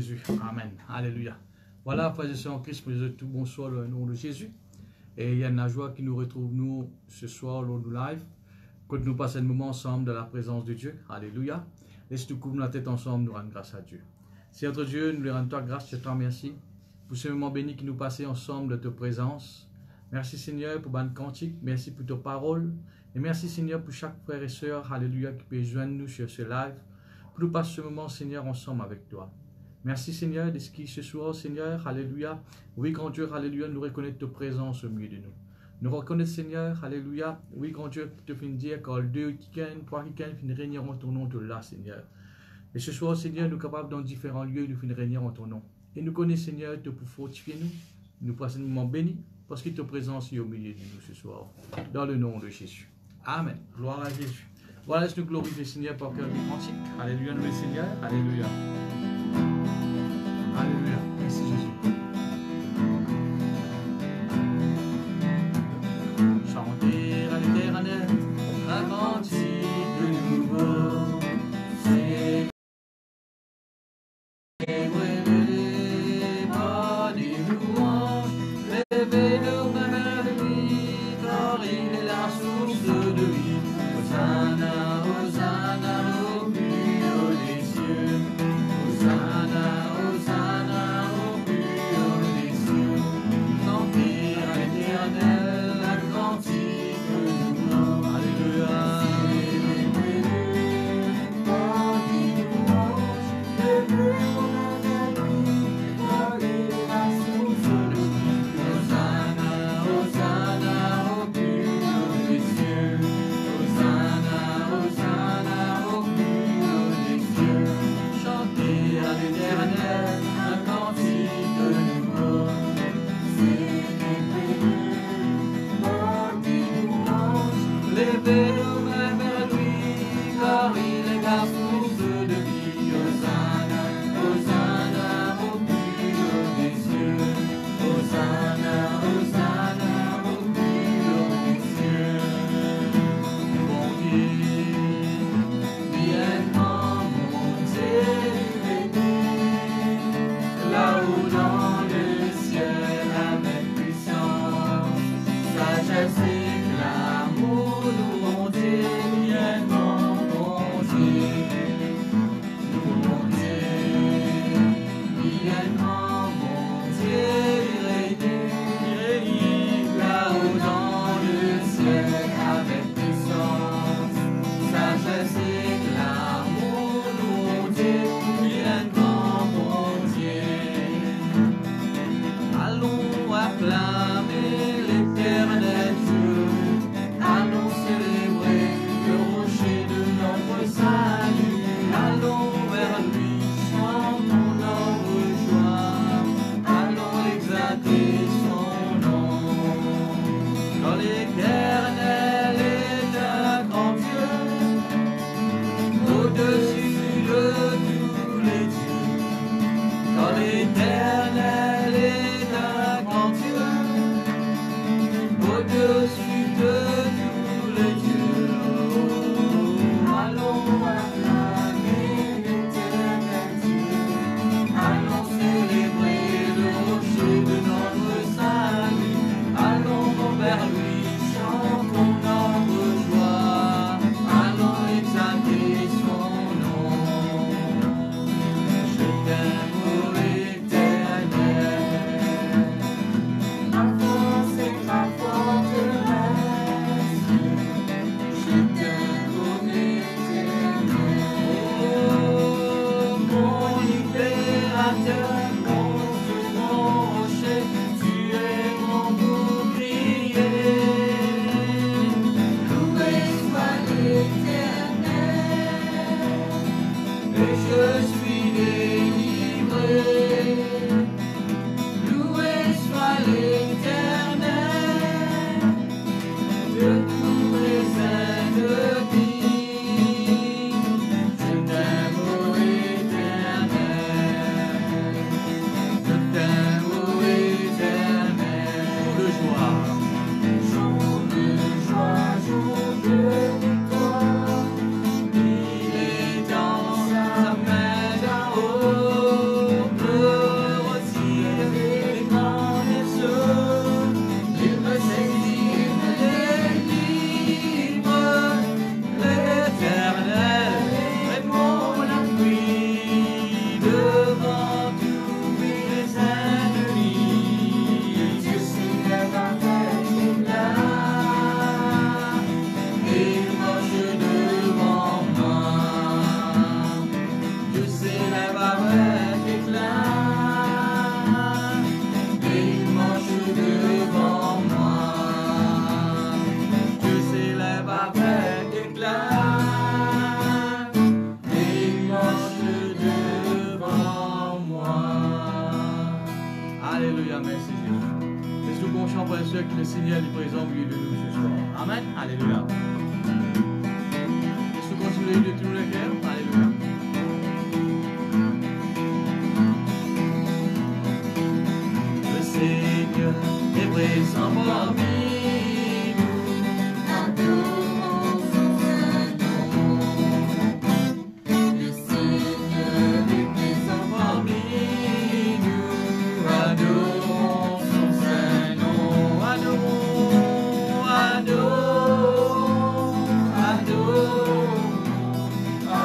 Jésus. Amen. Alléluia. Voilà, frères et sœurs en Christ, pour tout bonsoir au nom de Jésus. Et il y a une joie qui nous retrouve, nous, ce soir, lors du live. Quand nous passons un moment ensemble dans la présence de Dieu. Alléluia. Laisse-nous couvrir la tête ensemble, nous rendre grâce à Dieu. Seigneur Dieu, nous lui rendons toi grâce, je te remercie pour ce moment béni qui nous passait ensemble de ta présence. Merci Seigneur pour bonne cantique, merci pour ta parole. Et merci Seigneur pour chaque frère et sœur, alléluia, qui peut joindre nous sur ce live. Pour nous passer ce moment, Seigneur, ensemble avec toi. Merci Seigneur de ce qui ce soir, Seigneur, alléluia. Oui, grand Dieu, alléluia, nous reconnaissons ta présence au milieu de nous. Nous reconnaissons, Seigneur, alléluia. Oui, grand Dieu, te fin dire, car deux qui gagnent, trois qui gagnent, fin régner en ton nom de là, Seigneur. Et ce soir, Seigneur, nous sommes capables dans différents lieux de fin régner en ton nom. Et nous connaissons, Seigneur, te pour fortifier nous. Nous passons un moment béni, parce que ta présence est au milieu de nous ce soir. Dans le nom de Jésus. Amen. Gloire à Jésus. Voilà, laisse-nous glorifier, Seigneur, par cœur du cantique. Alléluia, nous le Seigneur. Alléluia. Alléluia. Merci Jésus. Chanter à l'éternel un cantique nouveau. Célébrer par des louanges. Levez nos mains vers lui, car il est la source de vie. Hosanna, Hosanna au plus haut des cieux. Hosanna, Hosanna au plus haut des cieux. Chantez à l'éternel un cantique nouveau. Alléluia. Célébrez-le par des louanges. Levez vos mains vers lui, car il est la source de vie. Hosanna, Hosanna au plus haut des cieux. Hosanna, Hosanna au plus haut des cieux. Chantez à l'éternel un cantique nouveau. Célébrez-le par des louanges. Levez nos mains vers lui, car il est la source de vie. Hosanna, Hosanna au plus haut des cieux. Hosanna, Hosanna au plus haut des cieux. Bon Dieu, viens monter là-haut dans le ciel avec puissance, sagesse et l'amour nous monter, viens monter, nous monter, viens monter, là-haut dans le ciel avec puissance, sagesse et l'amour nous monter, viens monter. Allons acclamer l'éternel Dieu, allons célébrer le rocher de notre salut, allons vers lui, chantons notre joie, allons exalter son nom. Car l'éternel est un grand Dieu, au-dessus de tous les dieux. Car l'éternel est un grand Dieu, au-dessus de tous les dieux. Allons acclamer l'éternel Dieu, allons célébrer le rocher de notre Alléluia, merci Jésus. C'est ce bon chant, frères et sœurs, que le Seigneur est présent au milieu de nous ce soir. Amen. Alléluia. Est-ce que continuez de tous les cœurs? Alléluia. Le Seigneur est présent parmi nous. Adorons son Saint-Nom. Le Seigneur est présent parmi nous. Adorons son Saint-Nom. Adorons, adorons, adorons,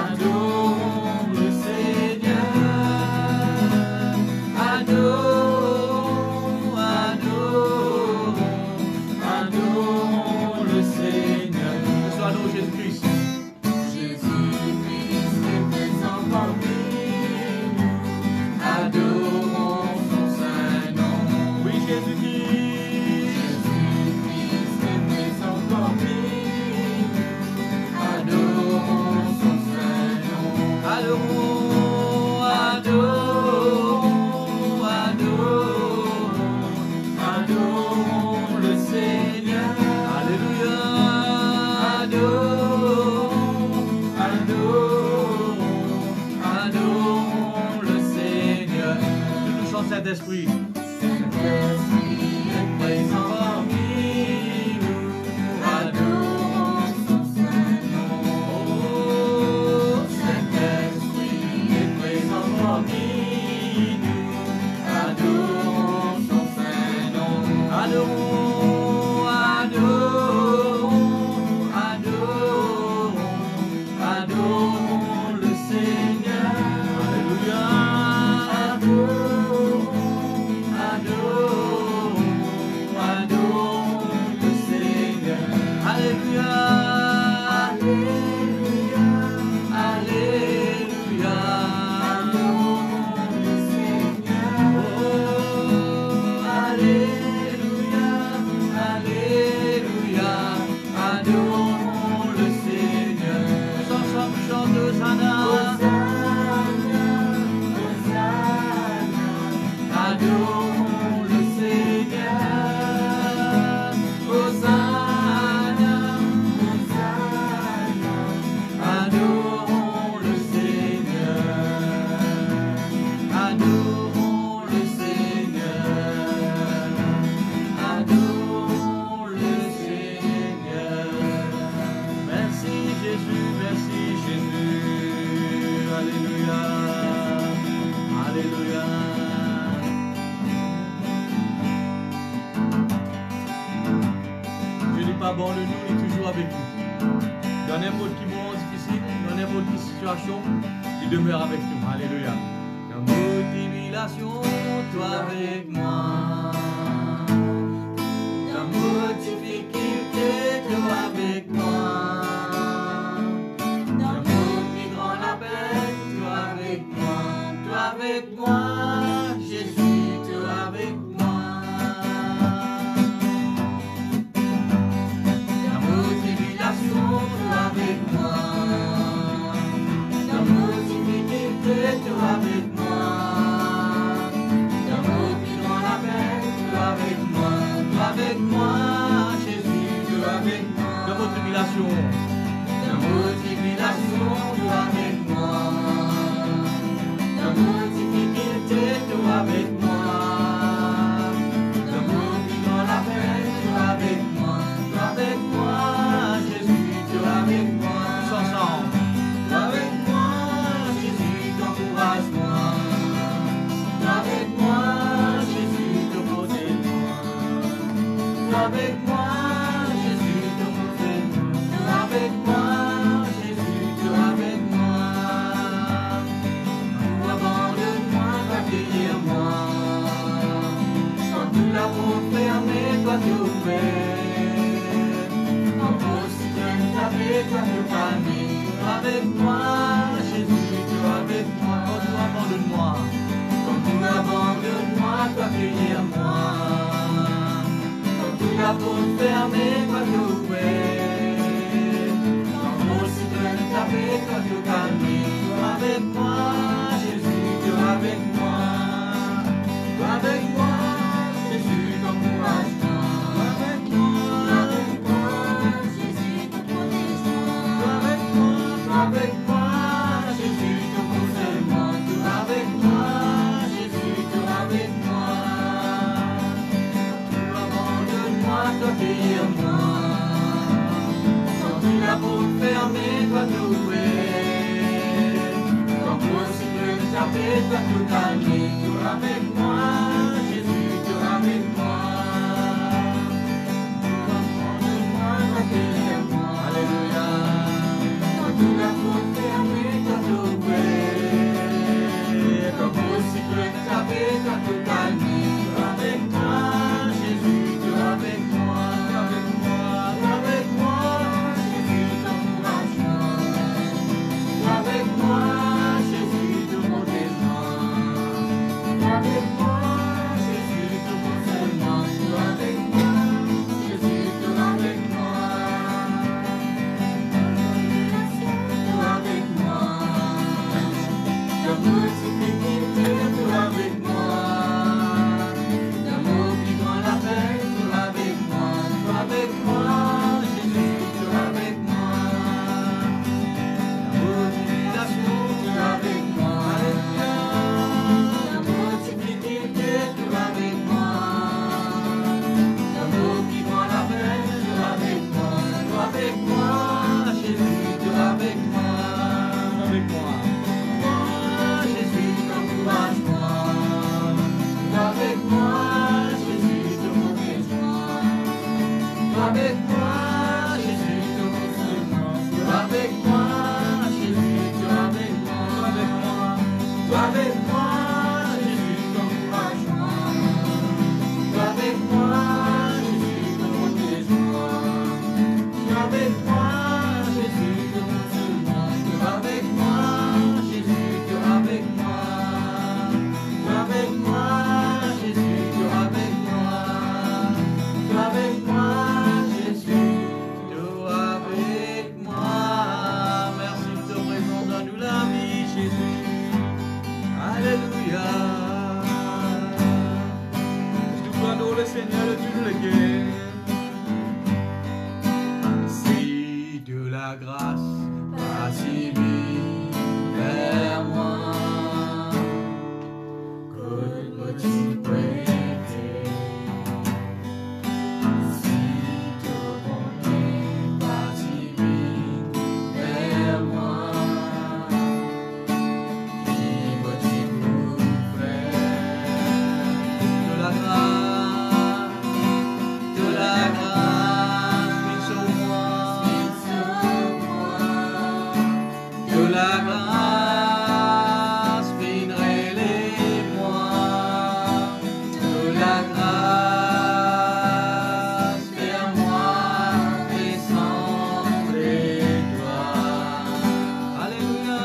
adorons le Seigneur. Adorons. Jésus-Christ est présent parmi nous. Adorons son Saint-Nom. Oui, Jésus-Christ est présent parmi nous. Adorons son Saint-Nom. Adorons, adorons, adorons, adorons le Seigneur. Alléluia. Adorons le Seigneur. Nous touchons cet esprit. Saint-Esprit est présent parmi nous. Adorons son Saint-Nom. Oh, Saint-Esprit est présent parmi nous. Adorons son Saint-Nom. Adorons, adorons. Adorons le Seigneur. Alléluia. Adorons, adorons, adorons le Seigneur. Alléluia. Alléluia. Alléluia. Adorons le Seigneur. Oh, alléluia. Alléluia. Adorons le Seigneur. Chante Hosanna, Hosanna, Hosanna. Adorons le Seigneur. Hosanna, Hosanna. Adorons le Seigneur. Adorons le Seigneur. Adorons le Seigneur. Merci Jésus, merci Jésus. Alléluia. Alléluia. Dieu n'est pas bon de nous, il est toujours avec nous. Dans n'importe quel moment difficile, dans n'importe quelle situation, il demeure avec nous. Alléluia. Dans nos tribulations, toi avec moi. Dans nos difficultés, toi avec moi. Avec moi, Jésus, tu es avec moi. Dans nos tribulations, tu es avec moi. Dans nos difficultés, tu es avec moi. Dans nos plus grands appels, tu es avec moi. Tu es avec moi, Jésus, tu es avec moi. Dans nos tribulations, tu es avec moi. Dans nos difficultés, tu es avec moi. Dans mon vivant la paix, tu es avec moi. Tu es avec moi, Jésus, tu es avec moi. Tous ensemble. Tu es avec moi, Jésus, t'encourage-moi. Tu es avec moi, Jésus, te protège-moi. Tu es avec moi, Jésus, te protège-moi. Tu es avec moi. La porte fermée, toi tu ouvres. En possible, avec toi tu calmes. Avec moi, Jésus, tu es avec moi. Quand tu abandonnes-moi, quand tu abandonnes-moi, toi cueillir moi. Quand tu la porte fermée, toi tu ouvres. En possible, avec toi tu calmes. Avec moi, Jésus, tu es avec moi. Tu es avec moi. accueillir moi. Quand tu la porte fermée, toi t'ouvrir. Quand possible de taper, toi tout calmer. Tu es avec moi, Jésus, tu es avec moi. Accueillir moi. Alléluia. Quand tu la porte fermée, toi t'ouvrir. Quand possible de taper, toi tout calmer. Tu es avec moi, Jésus, tu es avec moi. Tu es avec moi, tu es avec moi. Jésus, t'encourage-moi. Tu es avec moi, Jésus, te protège-moi. Tu es avec moi, Jésus, te console-moi. Tu es avec moi, Jésus, tu es avec moi. Tu es avec moi. L'amour suffit, tu es avec moi. L'amour qui prend la peine, tu es avec moi. Tu es avec moi, Jésus, tu es avec moi. L'amour d'humiliation, tu es avec moi. Alléluia. L'amour suppliquité, tu es avec moi. L'amour qui prend la peine, tu es avec moi. Tu es avec moi, Jésus, tu es avec moi. Avec moi. Jésus, t'encourage-moi. Tu es avec moi, Jésus, te protège-moi. Tu es avec moi, Jésus, te console-moi. Tu es avec moi, Jésus, tu es avec moi. Tu es avec moi, Jésus, t'encourage-moi. Tu es avec moi, Jésus, te protège-moi. Tu es avec moi, Jésus, te console-moi. Tu es avec moi, Jésus, tu es avec moi. Tu es avec moi, Jésus, tu es avec moi. Tu es avec moi, Jésus, tu es avec moi. Merci de ta présence dans nous la vie, Jésus. Alléluia. Je te prends le Seigneur de tout le cœur. Si de la grâce passive vers moi, que peux-tu prêter? Si de bonté passive vers moi, qui peux-tu pour faire? De la grâce, vite sur moi. De la grâce, viendrai-les-moi. De la grâce, vers moi, ressemble-toi. Alléluia.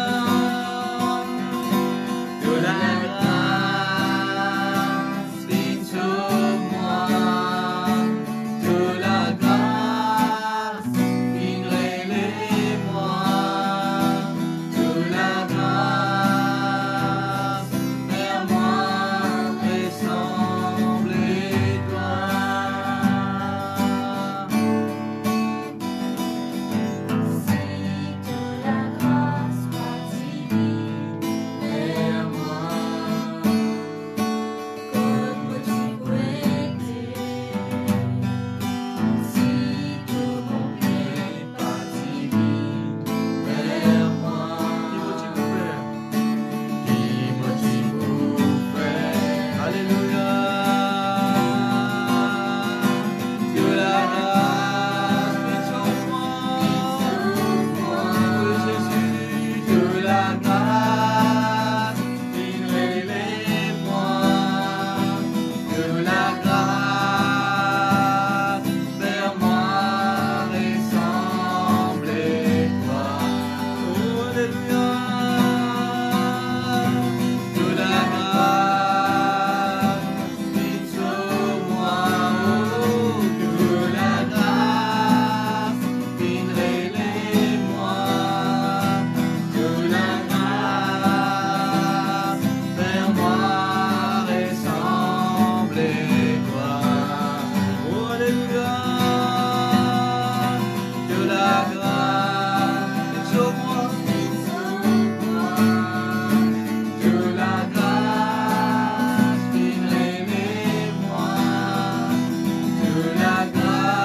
De la grâce, viens sur moi. De la grâce, viendrai-les-moi. De la grâce, vers moi, ressemble-toi. Si de la grâce passive vers moi, que peux-tu prêter? Si de bonté passive vers moi, qui peux-tu pour faire? Alléluia. De la grâce, viens sur moi. Jésus, de la grâce, viendrai-les-moi. De la grâce, vers moi, ressemble-toi. Oh, alléluia. De la grâce, viens sur moi. Oh, de la grâce, viendrai-les-moi. De la grâce, vers moi, ressemble-toi. Oh, alléluia. De la grâce, viens sur moi. De la grâce, viendrai-les-moi. De la grâce,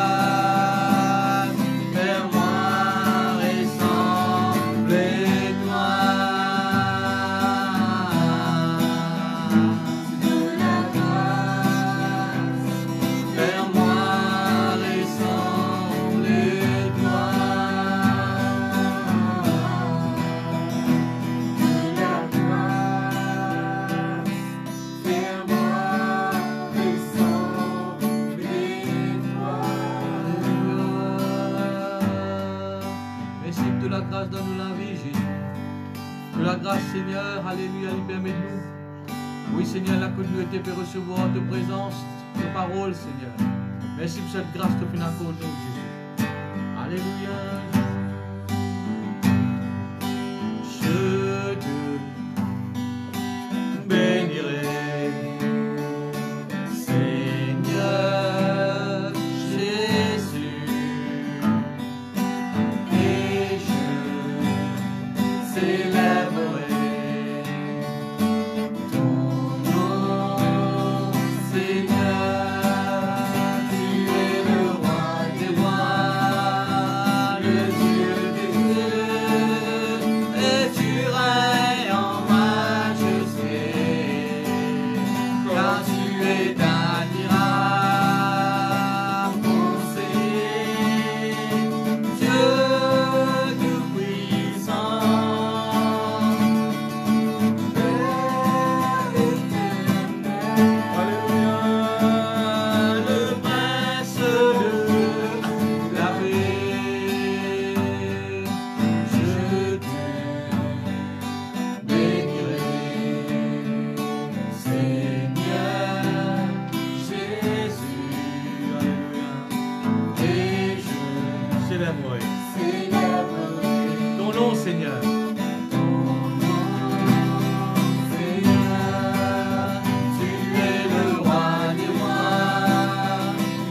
grâce, Seigneur. Alléluia, permets-nous. Oui, Seigneur, là que nous étions recevoir ta présence, ta parole, Seigneur. Merci pour cette grâce que tu nous accordes, Jésus. Alléluia. Je te bénirai, Seigneur Jésus, et je célébrerai ton nom, Seigneur. Tu es le roi des rois, le Dieu des dieux, et tu règnes en majesté, car tu es admirable, conseiller, Dieu tout-puissant, Père éternel. Alléluia, le prince de la paix. Je te bénirai, Seigneur Jésus. Alléluia. Et je célébrerai ton nom, Seigneur. Seigneur, tu es le roi des rois,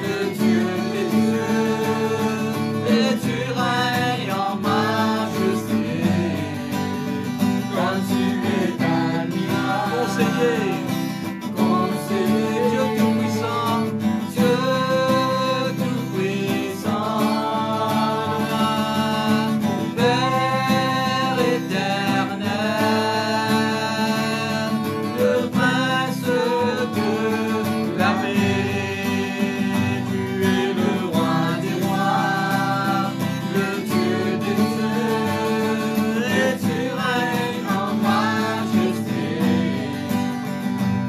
le Dieu des dieux, et tu règnes en majesté, car tu es admirable, conseiller, Dieu tout-puissant, Dieu tout-puissant, Père éternel, le prince de la paix. Tu es le roi des rois, le Dieu des dieux, et tu règnes en majesté,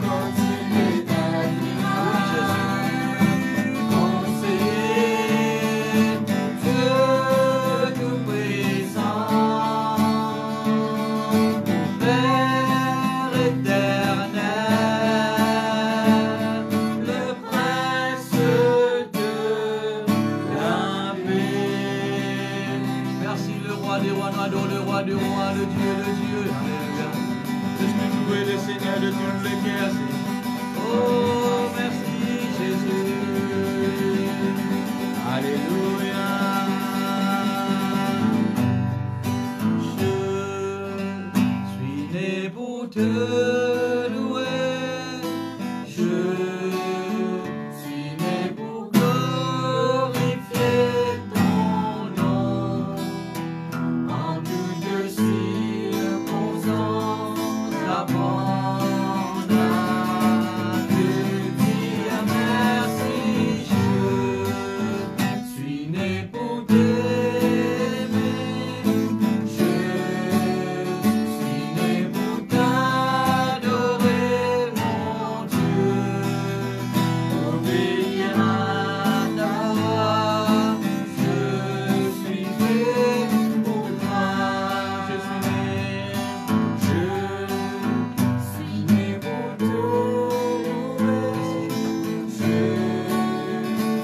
quand tu es admirable, conseiller, Dieu tout-puissant, Père éternel, le prince de la paix. Merci le roi des rois, nous adorons le roi des rois, le Dieu, le Dieu. Alléluia. Je suis loué le Seigneur de toutes les guerres. Oh, merci Jésus. Alléluia. Je suis né pour te louer. Je suis né pour glorifier ton nom. En toutes circonstances, apprendre à te dire merci. Je suis né pour t'aimer. Je suis né pour t'adorer, mon Dieu. Obéir à ta voix. Je suis fait pour toi. Je suis né pour te louer. Je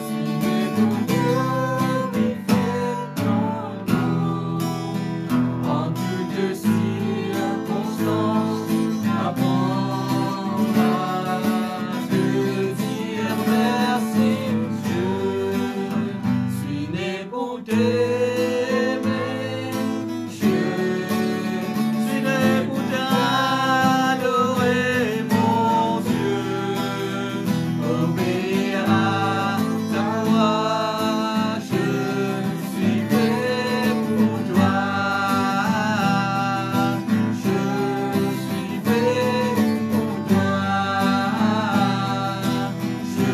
suis né pour glorifier ton nom. En toutes circonstances, apprendre à te dire merci. Je suis né pour t'aimer. Je suis né pour t'adorer, mon Dieu. Obéir à ta voix. Je suis fait pour toi. Je suis fait pour toi. Je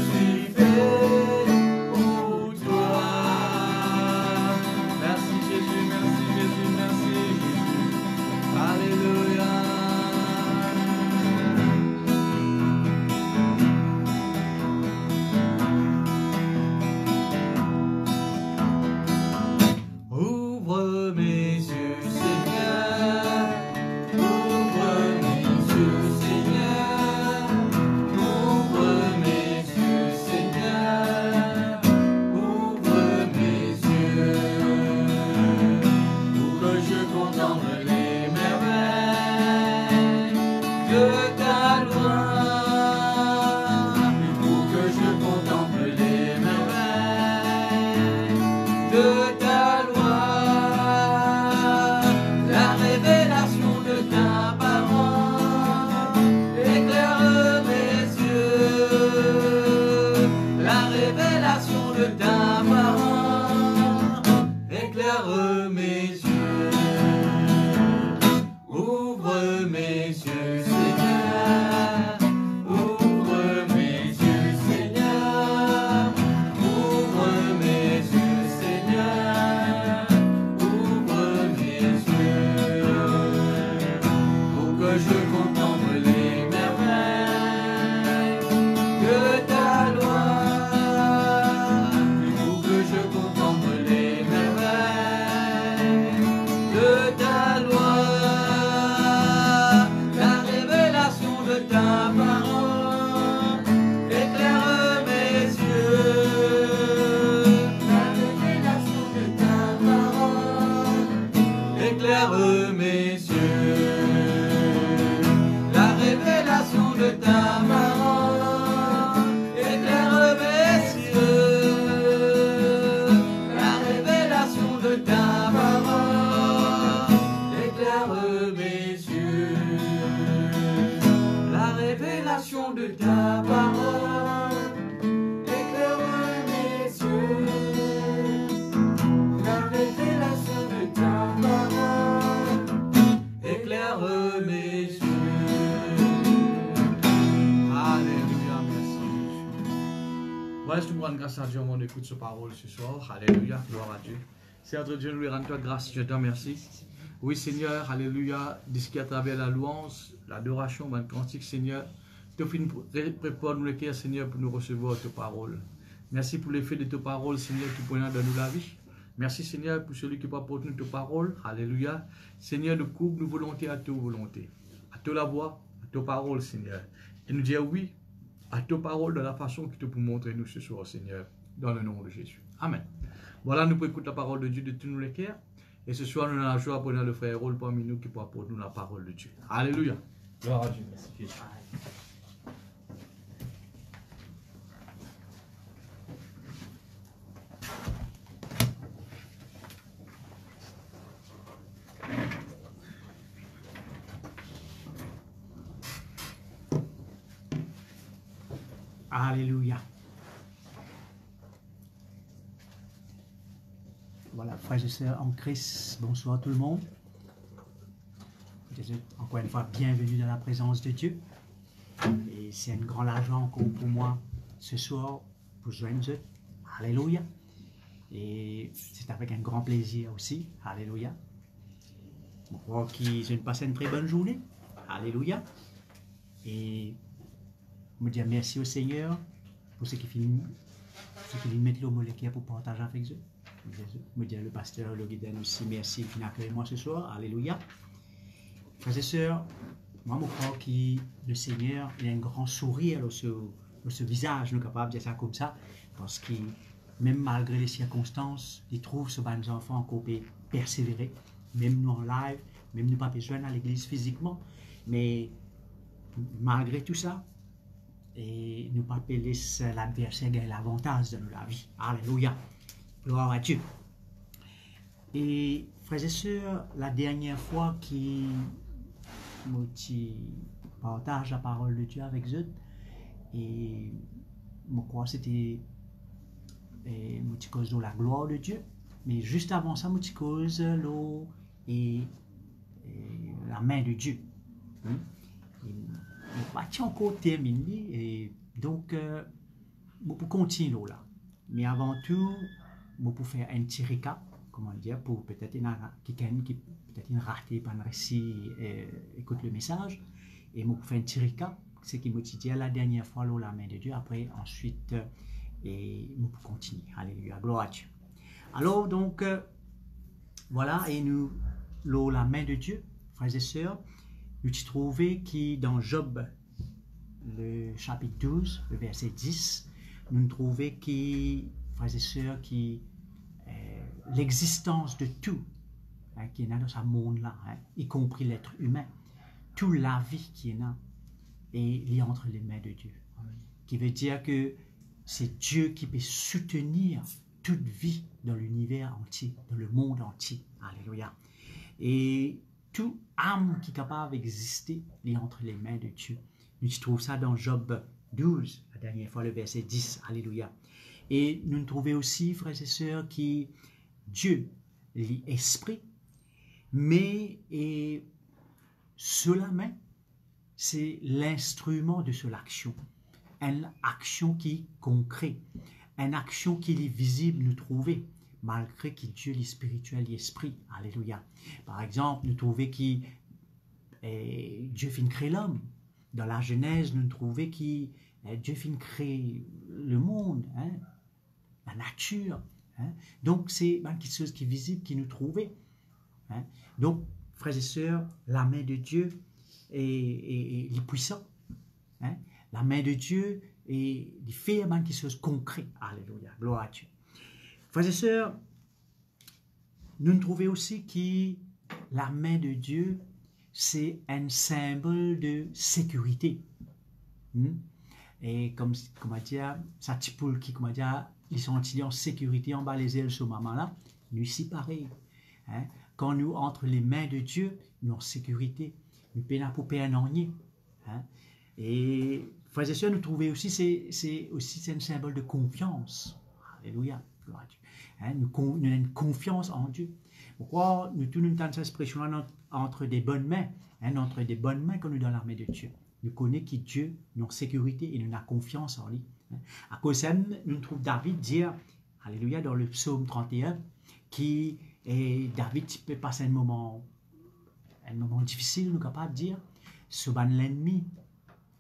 suis fait pour toi. Merci Jésus, merci Jésus, merci Jésus. Alléluia. de ta parole, éclaire mes yeux, ouvre mes yeux, Seigneur, ouvre mes yeux, Seigneur, ouvre mes yeux, Seigneur, ouvre mes yeux, pour que je contemple les merveilles de ta loi, pour que je contemple les merveilles de ta loi, la révélation de ta parole éclaire mes yeux, la révélation de ta parole éclaire mes yeux, la révélation de ta parole éclaire mes yeux, la révélation de ta parole éclaire mes yeux, la révélation de ta parole éclaire mes yeux, la révélation de ta parole éclaire mes yeux. Alléluia, merci. Voilà, je te rends grâce à Dieu, on écoute ce parole ce soir. Alléluia, gloire à Dieu. Seigneur Dieu, nous lui rendons grâce, je te remercie. Oui, Seigneur, alléluia, dis à travers la louange, l'adoration, le cantique, Seigneur, tu prépare nous le cœur, Seigneur, pour nous recevoir ta parole. Merci pour l'effet de ta parole, Seigneur, qui prend dans nous la vie. Merci, Seigneur, pour celui qui apporte nous ta parole. Alléluia. Seigneur, nous coupe nos volontés à ta volonté, à ta la voix, à ta parole, Seigneur. Et nous dire oui à ta parole de la façon que tu peux montrer nous ce soir, Seigneur, dans le nom de Jésus. Amen. Voilà, nous pouvons écouter la parole de Dieu de tous nos cœurs. Et ce soir, nous avons la joie pour le frère Rôle parmi nous qui peut apporter nous la parole de Dieu. Alléluia. Gloire à Dieu. Merci Jésus. Alléluia. Voilà, frères et sœurs en Christ, bonsoir tout le monde. Vous êtes encore une fois bienvenue dans la présence de Dieu. Et c'est un grand joie encore pour moi ce soir pour joindre. Alléluia. Et c'est avec un grand plaisir aussi. Alléluia. Je crois qu'ils ont passé une très bonne journée. Alléluia. Et je me dis merci au Seigneur pour ce qu'il met le molécule pour partager avec eux. Je me dis le pasteur, le guide aussi, merci qui accueille moi ce soir. Alléluia. Frères et sœurs, moi je crois que le Seigneur il a un grand sourire dans ce visage, nous sommes capables de dire ça comme ça, parce que même malgré les circonstances, il trouve ce bon enfant encore persévérer, même nous en live, même nous pas besoin à l'église physiquement, mais malgré tout ça, et nous pas laisser l'adversaire gagner l'avantage de la vie. Alléluia. Gloire à Dieu. Et frères et sœurs, la dernière fois que je partage la parole de Dieu avec eux, et je crois que c'était cause de la gloire de Dieu, mais juste avant ça, je cause l'eau et la main de Dieu. Je n'ai pas encore terminé, et donc je peux continuer là. Mais avant tout, je peux faire un petit récap, comment dire, pour peut-être quelqu'un qui peut-être raté par le récit écoute le message, et je peux faire un petit récap, ce qui m'a dit la dernière fois, là, la main de Dieu, après, ensuite, et je peux continuer. Alléluia, gloire à Dieu. Alors, donc, voilà, et nous, là, la main de Dieu, frères et sœurs, nous trouvons qui dans Job, le chapitre 12, le verset 10, nous trouvons qui, frères et sœurs, qui l'existence de tout qui est dans ce monde-là, y compris l'être humain, toute la vie qui est là, et liée entre les mains de Dieu. Qui veut dire que c'est Dieu qui peut soutenir toute vie dans l'univers entier, dans le monde entier. Alléluia. Et toute âme qui est capable d'exister liée entre les mains de Dieu. Nous trouvons ça dans Job 12, la dernière fois, le verset 10. Alléluia. Et nous trouvons aussi, frères et sœurs, qui Dieu, l'esprit, mais et cela même, c'est l'instrument de cette action. Une action qui est concrète, une action qui est visible, nous trouver, malgré que Dieu est spirituel, l'esprit. Alléluia. Par exemple, nous trouvons que Dieu fait créer l'homme. Dans la Genèse, nous trouvons que Dieu fait créer le monde, hein, la nature. Hein. Donc, c'est quelque chose qui est visible, qui nous trouvait. Hein. Donc, frères et sœurs, la main de Dieu est puissante. Hein. La main de Dieu et il fait quelque chose de concret. Alléluia. Gloire à Dieu. Frères et sœurs, nous trouvons aussi que la main de Dieu, c'est un symbole de sécurité. Et comme on dire, ça type qui, comment dire, ils sont en sécurité en bas les ailes ce moment-là, nous aussi pareil. Hein? Quand nous entre les mains de Dieu, nous en sécurité, nous peinons pour payer un enier. Hein? Et frères et sœurs, nous trouvons aussi, c'est aussi un symbole de confiance. Alléluia, gloire à Dieu. Hein? Nous avons une confiance en Dieu. Pourquoi nous tous nous avons cette expression-là entre des bonnes mains, hein? Entre des bonnes mains quand nous dans l'armée de Dieu. Nous connaissons que Dieu, nous en sécurité et nous avons confiance en lui. Hein? À cause de ça, nous trouvons David dire, alléluia, dans le psaume 31, qui et David peut passer un moment difficile, nous sommes capables de dire, ce ban l'ennemi,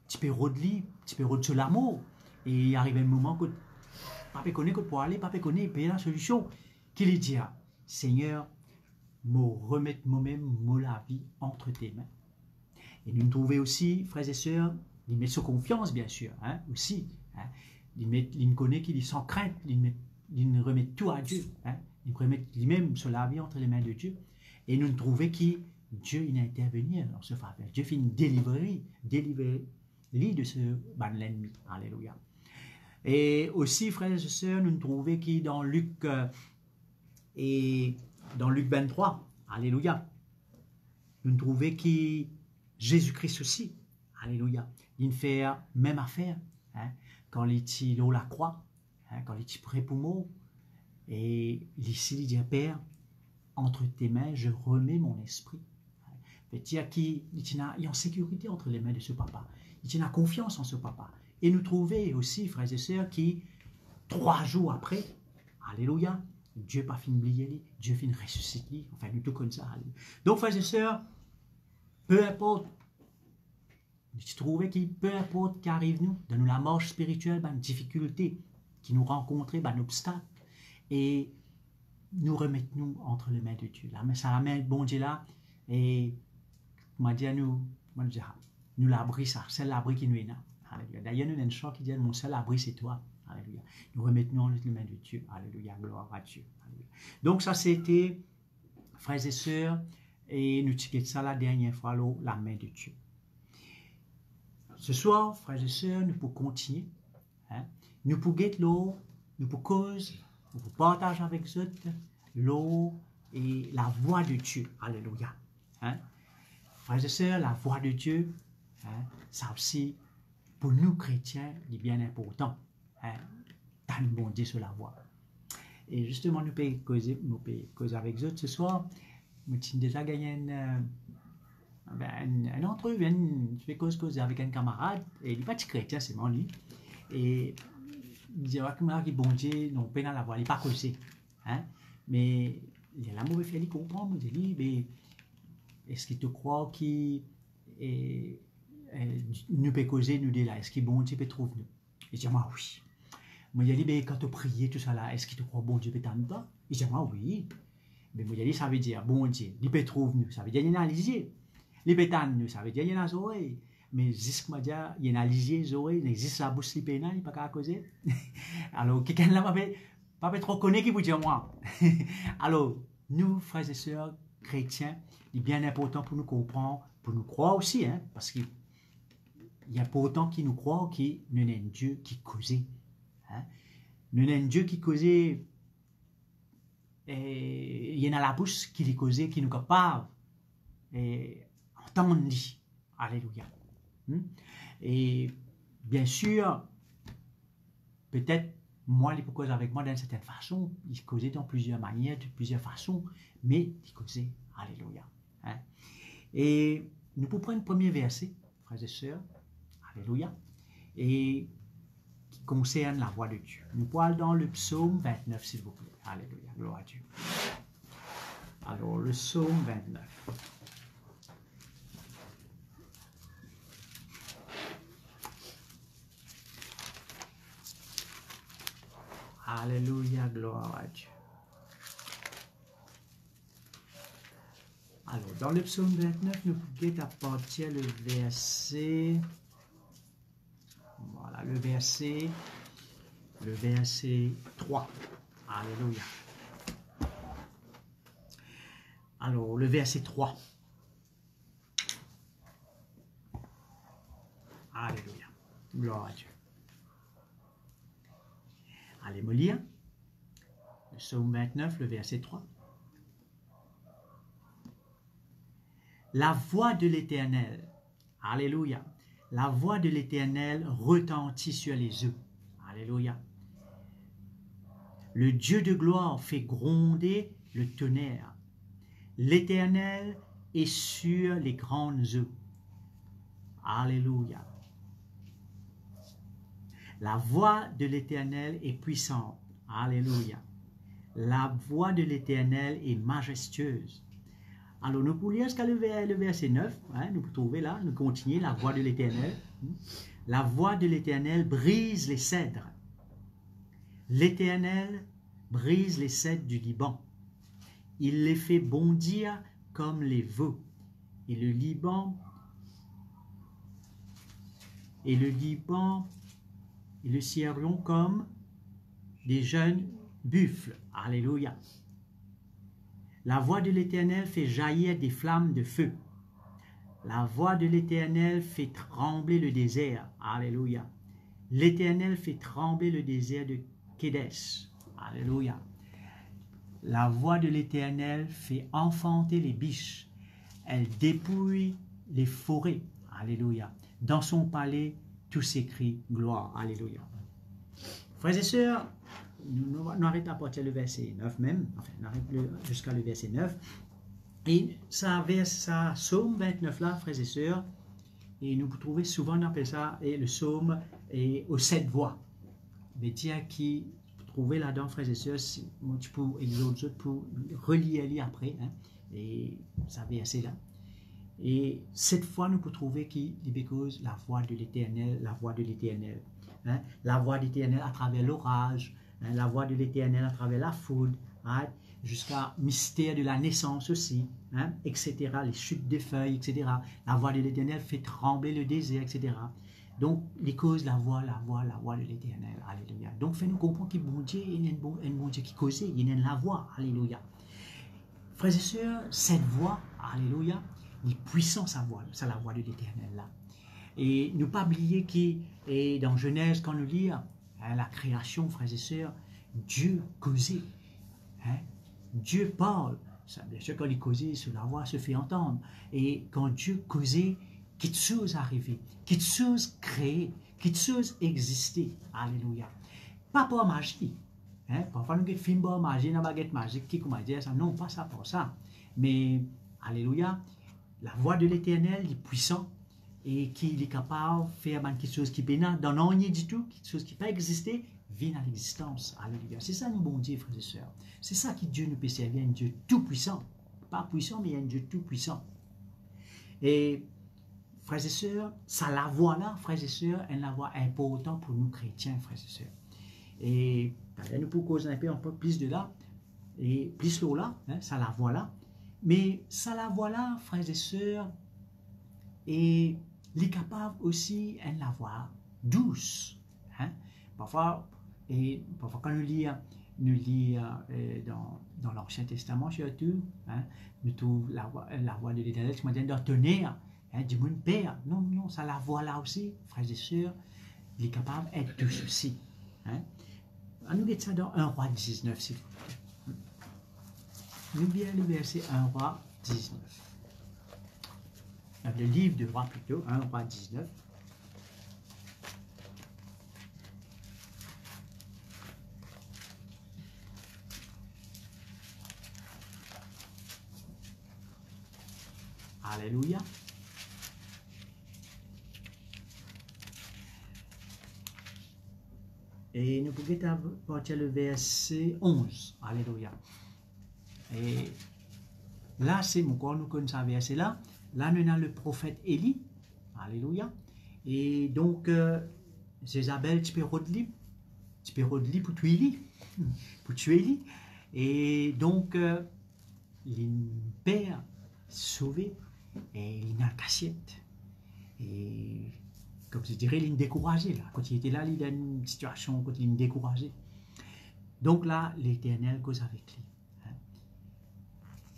tu peux rôder sur l'amour, et il arrive un moment que papa connaît que pour aller, papa connaît, payer la solution, qu'il dit, Seigneur, me remettre moi-même, la vie entre tes mains. Et nous trouvons aussi, frères et sœurs, il met sous confiance, bien sûr, hein, aussi. Hein, il connaît qu'il est sans crainte, il remet tout à Dieu. Hein, il remet lui-même sur la vie entre les mains de Dieu. Et nous trouvons que Dieu il a intervenu dans ce faveur. Dieu fait une délivrer de ce ban l'ennemi. Alléluia. Et aussi, frères et sœurs, nous trouvons que dans Luc 23, alléluia, nous trouvons que Jésus-Christ aussi, alléluia, il fait la même affaire, hein, quand il est dans la croix, hein, quand il est prêt pour mourir, et ici il dit, Père, entre tes mains, je remets mon esprit. C'est-à-dire qu'il est en sécurité entre les mains de ce papa. Il a confiance en ce papa. Et nous trouvons aussi, frères et sœurs, qui, 3 jours après, alléluia, Dieu n'a pas fini d'oublier, Dieu finit de ressusciter, enfin, nous tout comme ça. Alléluia. Donc, frères et sœurs, peu importe, nous trouvons que peu importe qu'arrive nous, dans la marche spirituelle, une difficulté qui nous rencontre, un obstacle, et nous remettons entre les mains de Dieu. Là, mais ça la main de bon Dieu là, et comment dire, nous l'abri, ça, c'est l'abri qui nous est là. Alléluia. D'ailleurs, nous avons un chant qui dit, mon seul abri, c'est toi. Alléluia. Nous remettons entre les mains de Dieu. Alléluia. Gloire à Dieu. Alléluia. Donc, ça, c'était, frères et sœurs, et nous tirons ça la dernière fois, la main de Dieu. Ce soir, frères et sœurs, nous pouvons continuer. Hein? Nous pouvons guetter l'eau, nous pouvons cause, nous pouvons partager avec eux l'eau et la voix de Dieu. Alléluia. Hein? Frères et sœurs, la voix de Dieu, hein, ça aussi, pour nous chrétiens, est bien important. Hein? Dans le bon Dieu sur la voix. Et justement, nous pouvons causer avec eux ce soir. Nous avons déjà gagné une entrevue, je fais causer avec un camarade, et il n'est pas chrétien, c'est mon lui. Et il dit que bon Dieu, non, pas dans la voix, il n'est pas causé. Hein? Mais il y a l'amour fait, il comprend, il dit, mais est-ce qu'il te croit qu'il nous peut causer, nous dit là, est-ce qu'il bon Dieu peut trouver nous? Il dit, moi, oui. Moi, il dit, quand tu pries, tout ça là, est-ce qu'il te croit bon Dieu peut t'en pas? Il dit, moi, oui. Mais moi, il dit, ça veut dire, bon Dieu, il peut trouver nous, ça veut dire, il y en a les yeux. Il peut t'en nous, ça veut dire, il y en a les oreilles. Mais jusqu'à dire, il y en a les yeux, les oreilles, il existe la bouche, il peut pas qu'à causer. Alors, quelqu'un là, pas trop connaît qui vous dit moi. Alors, nous, frères et sœurs chrétiens, il est bien important pour nous comprendre, pour nous croire aussi, hein, parce qu'il y a pas autant qui nous croient que nous avons un Dieu qui cause. Hein. Nous avons un Dieu qui cause, et il y en a la bouche qui est causée, qui nous est capable d'entendre. Alléluia. Et bien sûr, peut-être moi, il peut causer avec moi d'une certaine façon, il causait dans plusieurs manières, de plusieurs façons, mais il causait, alléluia. Hein? Et nous pouvons prendre le premier verset, frères et sœurs, alléluia, et qui concerne la voix de Dieu. Nous pouvons aller dans le psaume 29, s'il vous plaît. Alléluia, gloire à Dieu. Alors, le psaume 29. Alléluia, gloire à Dieu. Alors, dans le psaume 29, nous pouvons apporter le verset... Voilà, le verset 3. Alléluia. Alors, le verset 3. Alléluia. Gloire à Dieu. Allez me lire. Le psaume 29, le verset 3. La voix de l'Éternel. Alléluia. La voix de l'Éternel retentit sur les eaux. Alléluia. Le Dieu de gloire fait gronder le tonnerre. L'Éternel est sur les grandes eaux. Alléluia. La voix de l'Éternel est puissante. Alléluia. La voix de l'Éternel est majestueuse. Alors, nous pouvons lire jusqu'à le verset 9. Hein, nous pouvons trouver là, nous continuons la voix de l'Éternel. La voix de l'Éternel brise les cèdres. L'Éternel brise les cèdres du Liban. Il les fait bondir comme les veaux. Et le Liban et le cierront comme des jeunes buffles. Alléluia. La voix de l'Éternel fait jaillir des flammes de feu. La voix de l'Éternel fait trembler le désert. Alléluia. L'Éternel fait trembler le désert de Kédesh. Alléluia. La voix de l'Éternel fait enfanter les biches. Elle dépouille les forêts. Alléluia. Dans son palais, tout s'écrie gloire. Alléluia. Frères et sœurs, nous arrêtons à partir du verset 9 même. Enfin, on arrête jusqu'à le verset 9. Et ça, psaume 29 là, frères et sœurs, et nous trouvons souvent, on appelle ça et le psaume et aux 7 voix. Mais dire qui trouver là-dedans, frères et sœurs, tu peux, et les autres pour relire après, hein, et ça verset là. Et cette fois, nous pouvons trouver qui, because la voix de l'Éternel, la voix de l'Éternel, hein, la voix de l'Éternel à travers l'orage, hein, la voix de l'Éternel à travers la foudre, hein, jusqu'à mystère de la naissance aussi, hein, etc., les chutes de feuilles, etc. La voix de l'Éternel fait trembler le désert, etc. Donc, les causes, la voix de l'Éternel, alléluia. Donc, fait nous comprendre qu'il y a un bon Dieu, il y a un bon Dieu qui cause, il y a la voix, alléluia. Frères et sœurs, cette voix, alléluia, il est puissant sa voix, c'est la voix de l'Éternel là. Et ne pas oublier que dans Genèse, quand nous lisons hein, la création, frères et sœurs, Dieu causait, hein, Dieu parle. Ça, bien sûr, quand il causait, la voix se fait entendre. Et quand Dieu causait, quelque chose arrivait, quelque chose créé, quelque chose existait. Alléluia. Pas pour magie. Hein? Parfois, nous avons des films pour magie, une baguette magique, qui comment dire ça? Non, pas ça pour ça. Mais, alléluia, la voix de l'Éternel est puissante et qu'il est capable de faire quelque chose qui est bénin, dans rien du tout, quelque chose qui n'a pas existé, vient à l'existence. Alléluia. C'est ça, nous, bon Dieu, frères et sœurs. C'est ça que Dieu nous peut servir, un Dieu tout puissant. Pas puissant, mais un Dieu tout puissant. Et, frères et sœurs, ça la voix là, frères et sœurs, est la voix importante pour nous chrétiens, frères et sœurs. Et nous pouvons causer un peu plus de là, et plus l'eau là, hein, ça la voix là. Mais ça la voix là, frères et sœurs, et il est capable aussi de la voix douce. Hein. Parfois, quand nous lisons dans l'Ancien Testament surtout, hein, nous trouvons la voix de l'Éternel qui m'a dit d'obtenir hein, du monde Père. Non, non, ça la voix là aussi, frères et sœurs, il est capable d'être douce aussi. Hein. Nous mettons ça dans 1 Roi 19, s'il vous plaît. Nous bien le verset 1 Roi 19. Le livre de Roi plutôt, 1 Roi 19. Alléluia. Et nous pouvons partir le verset 11. Alléluia. Et là, c'est pourquoi nous connaissons ce verset là. Là, nous avons le prophète Élie. Alléluia. Et donc, Jézabel, tu peux redire pour tuer Élie. Pour tuer Élie. Et donc, père sauvé et il n'a cassette. Et comme je dirais, il est découragé. Là. Quand il était là, il a une situation, quand il est découragé. Donc là, l'Éternel cause avec lui. Hein.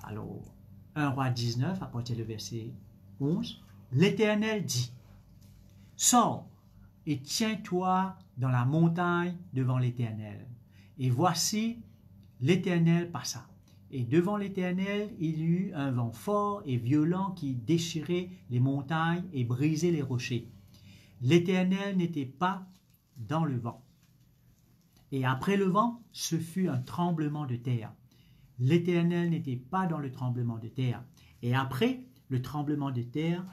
Alors, 1 Roi 19, à partir du verset 11, l'Éternel dit, sors et tiens-toi dans la montagne devant l'Éternel. Et voici, l'Éternel passa. Et devant l'Éternel, il y eut un vent fort et violent qui déchirait les montagnes et brisait les rochers. L'Éternel n'était pas dans le vent. Et après le vent, ce fut un tremblement de terre. L'Éternel n'était pas dans le tremblement de terre. Et après le tremblement de terre,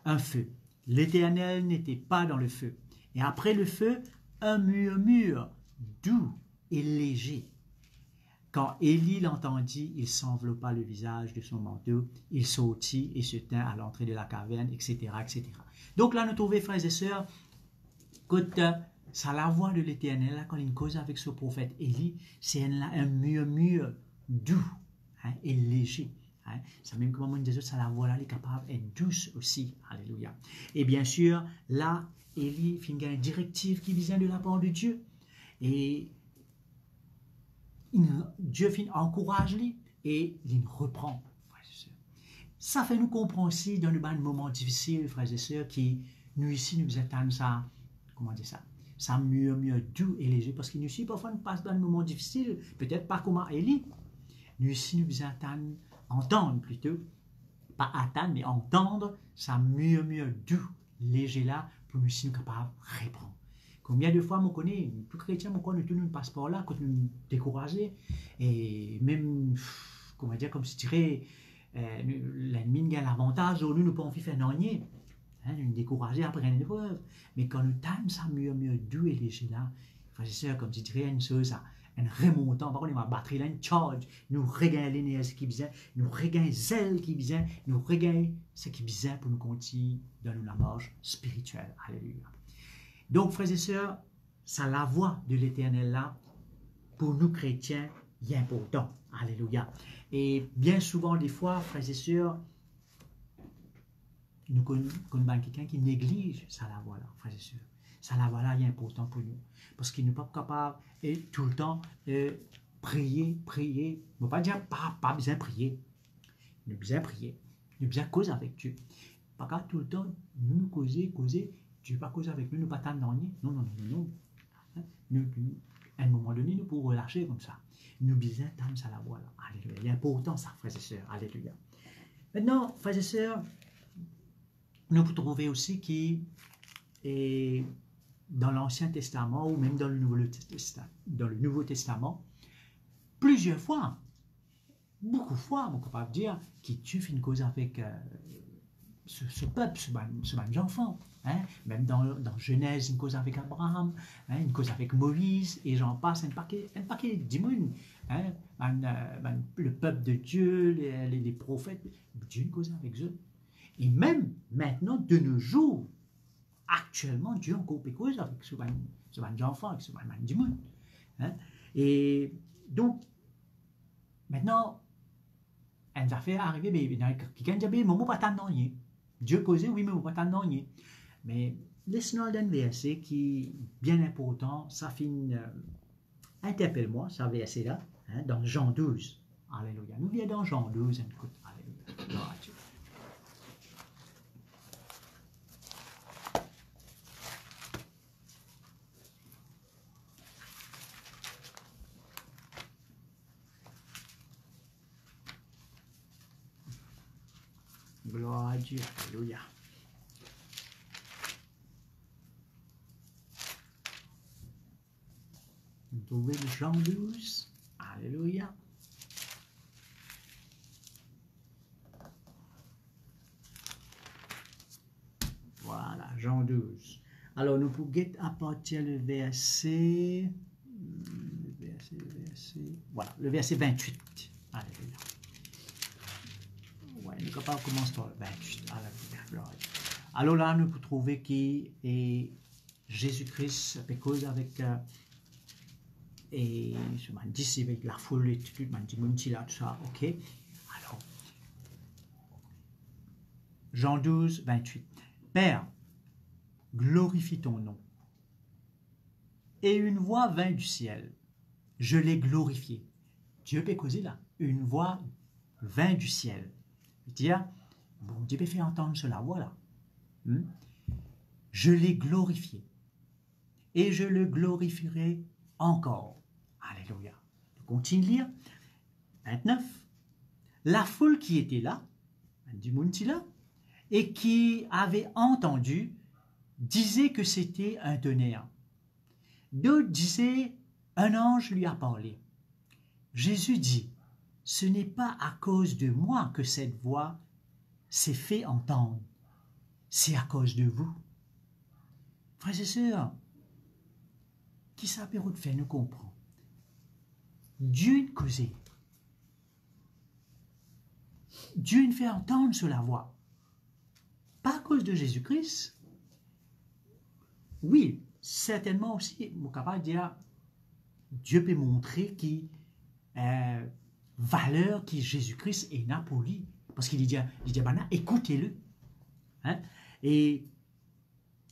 un feu. L'Éternel n'était pas dans le feu. Et après le feu, un murmure doux et léger. Quand Élie l'entendit, il s'enveloppa le visage de son manteau, il sortit et se tint à l'entrée de la caverne, etc., etc. Donc là, nous trouvons, frères et sœurs, que ça la voix de l'Éternel, quand il cause avec ce prophète Élie, c'est un murmure doux, hein, et léger. Hein. Ça même comme on dit, ça la voix là, elle est capable d'être douce aussi. Alléluia. Et bien sûr, là, Élie fait une directive qui vient de la part de Dieu. Et Dieu encourage lui et il reprend. Ça fait nous comprendre aussi dans le moment difficile, frères et sœurs, qui nous ici nous attendons ça, comment dire ça murmure doux et léger, parce que nous ici parfois nous passons dans un moment difficile, peut-être pas comme Élie. Nous ici nous attendons, entendre plutôt, pas attendre, mais entendre ça murmure doux, léger là, pour nous ici nous capables de répondre. Combien de fois on connaît, tout chrétien, on connaît tout le passeport là, quand nous sommes découragés, et même, comment dire, comme je dirais, l'ennemi a l'avantage, nous ne pouvons pas faire rien, hein, nous décourager après une épreuve. Mais quand nous t'aimons ça murmure doux et léger là, frères et sœurs, comme je dirais, une chose, un remontant, par contre, on va battre là, une charge, nous regagnons l'énergie qui vient, nous regagnons zèle qui vient, nous regagnons ce qui vient pour nous continuer dans la marche spirituelle. Alléluia. Donc, frères et sœurs, ça la voix de l'Éternel là, pour nous chrétiens, est important. Alléluia. Et bien souvent, des fois, frères et sœurs, nous connaissons quelqu'un qui néglige ça la voix là, frères et sœurs. Ça la voix là est important pour nous. Parce qu'il n'est pas capable et tout le temps prier. On ne va pas dire pas besoin de prier. Nous besoin prier. Nous besoin causer avec Dieu. Pas qu'à tout le temps, nous causer. Dieu pas cause avec nous, nous pas tant dans Non. À un moment donné, nous pouvons relâcher comme ça. Nous besoin tant ça la voix là. Alléluia. Il est important ça, frères et sœurs. Alléluia. Maintenant, frères et sœurs, nous pouvons trouver aussi qui est dans l'Ancien Testament ou même dans le Nouveau Testament, plusieurs fois, beaucoup de fois, on est capable de dire que Dieu fait une cause avec ce peuple, ce enfant. Hein? Même dans Genèse, une cause avec Abraham, hein? Une cause avec Moïse, et j'en passe un paquet d'immunes. Hein? Le peuple de Dieu, les prophètes, Dieu une cause avec eux. Et même maintenant, de nos jours, actuellement, Dieu encore fait cause avec ce enfant, avec ce monde. Hein? Et donc, maintenant, elle va faire arriver, quelqu'un dit, mais moi, pas tant rien. Dieu causait, oui, mais moi, pas tant rien. Mais laisse-nous un verset qui est bien important, ça finit, interpelle-moi, ça verset-là, hein, dans Jean 12. Alléluia. Nous viens dans Jean 12, écoute, alléluia. Gloire à Dieu. Gloire à Dieu, alléluia. Vous trouvez le Jean 12, alléluia. Jean 12. Alors, nous pouvons à partir du verset... Voilà, le verset 28. Alléluia. Ouais, nous sommes capables de commencer par le 28. Alléluia. Alors là, nous pouvons trouver qui est Jésus-Christ, cause avec... et je m'en dis avec la foule et tout, je m'en dis là, tout ça, ok. Alors, Jean 12, 28. Père, glorifie ton nom. Et une voix vint du ciel. Je l'ai glorifié. Dieu peut causer là. Une voix vint du ciel. Dire, bon, Dieu peut faire entendre cela, voilà. Je l'ai glorifié. Et je le glorifierai encore. Alléluia. On continue de lire. 29. La foule qui était là, du monde là, et qui avait entendu, disait que c'était un tonnerre. D'autres disaient, un ange lui a parlé. Jésus dit, ce n'est pas à cause de moi que cette voix s'est fait entendre, c'est à cause de vous. Frères et sœurs, qui s'appelle de faire nous comprendre. Dieu nous causait. Dieu nous fait entendre sur la voix. Pas à cause de Jésus-Christ. Oui, certainement aussi, je suis capable de dire, Dieu peut montrer qui valeur qui Jésus-Christ est là pour lui. Parce qu'il dit, écoutez-le. Hein? Mais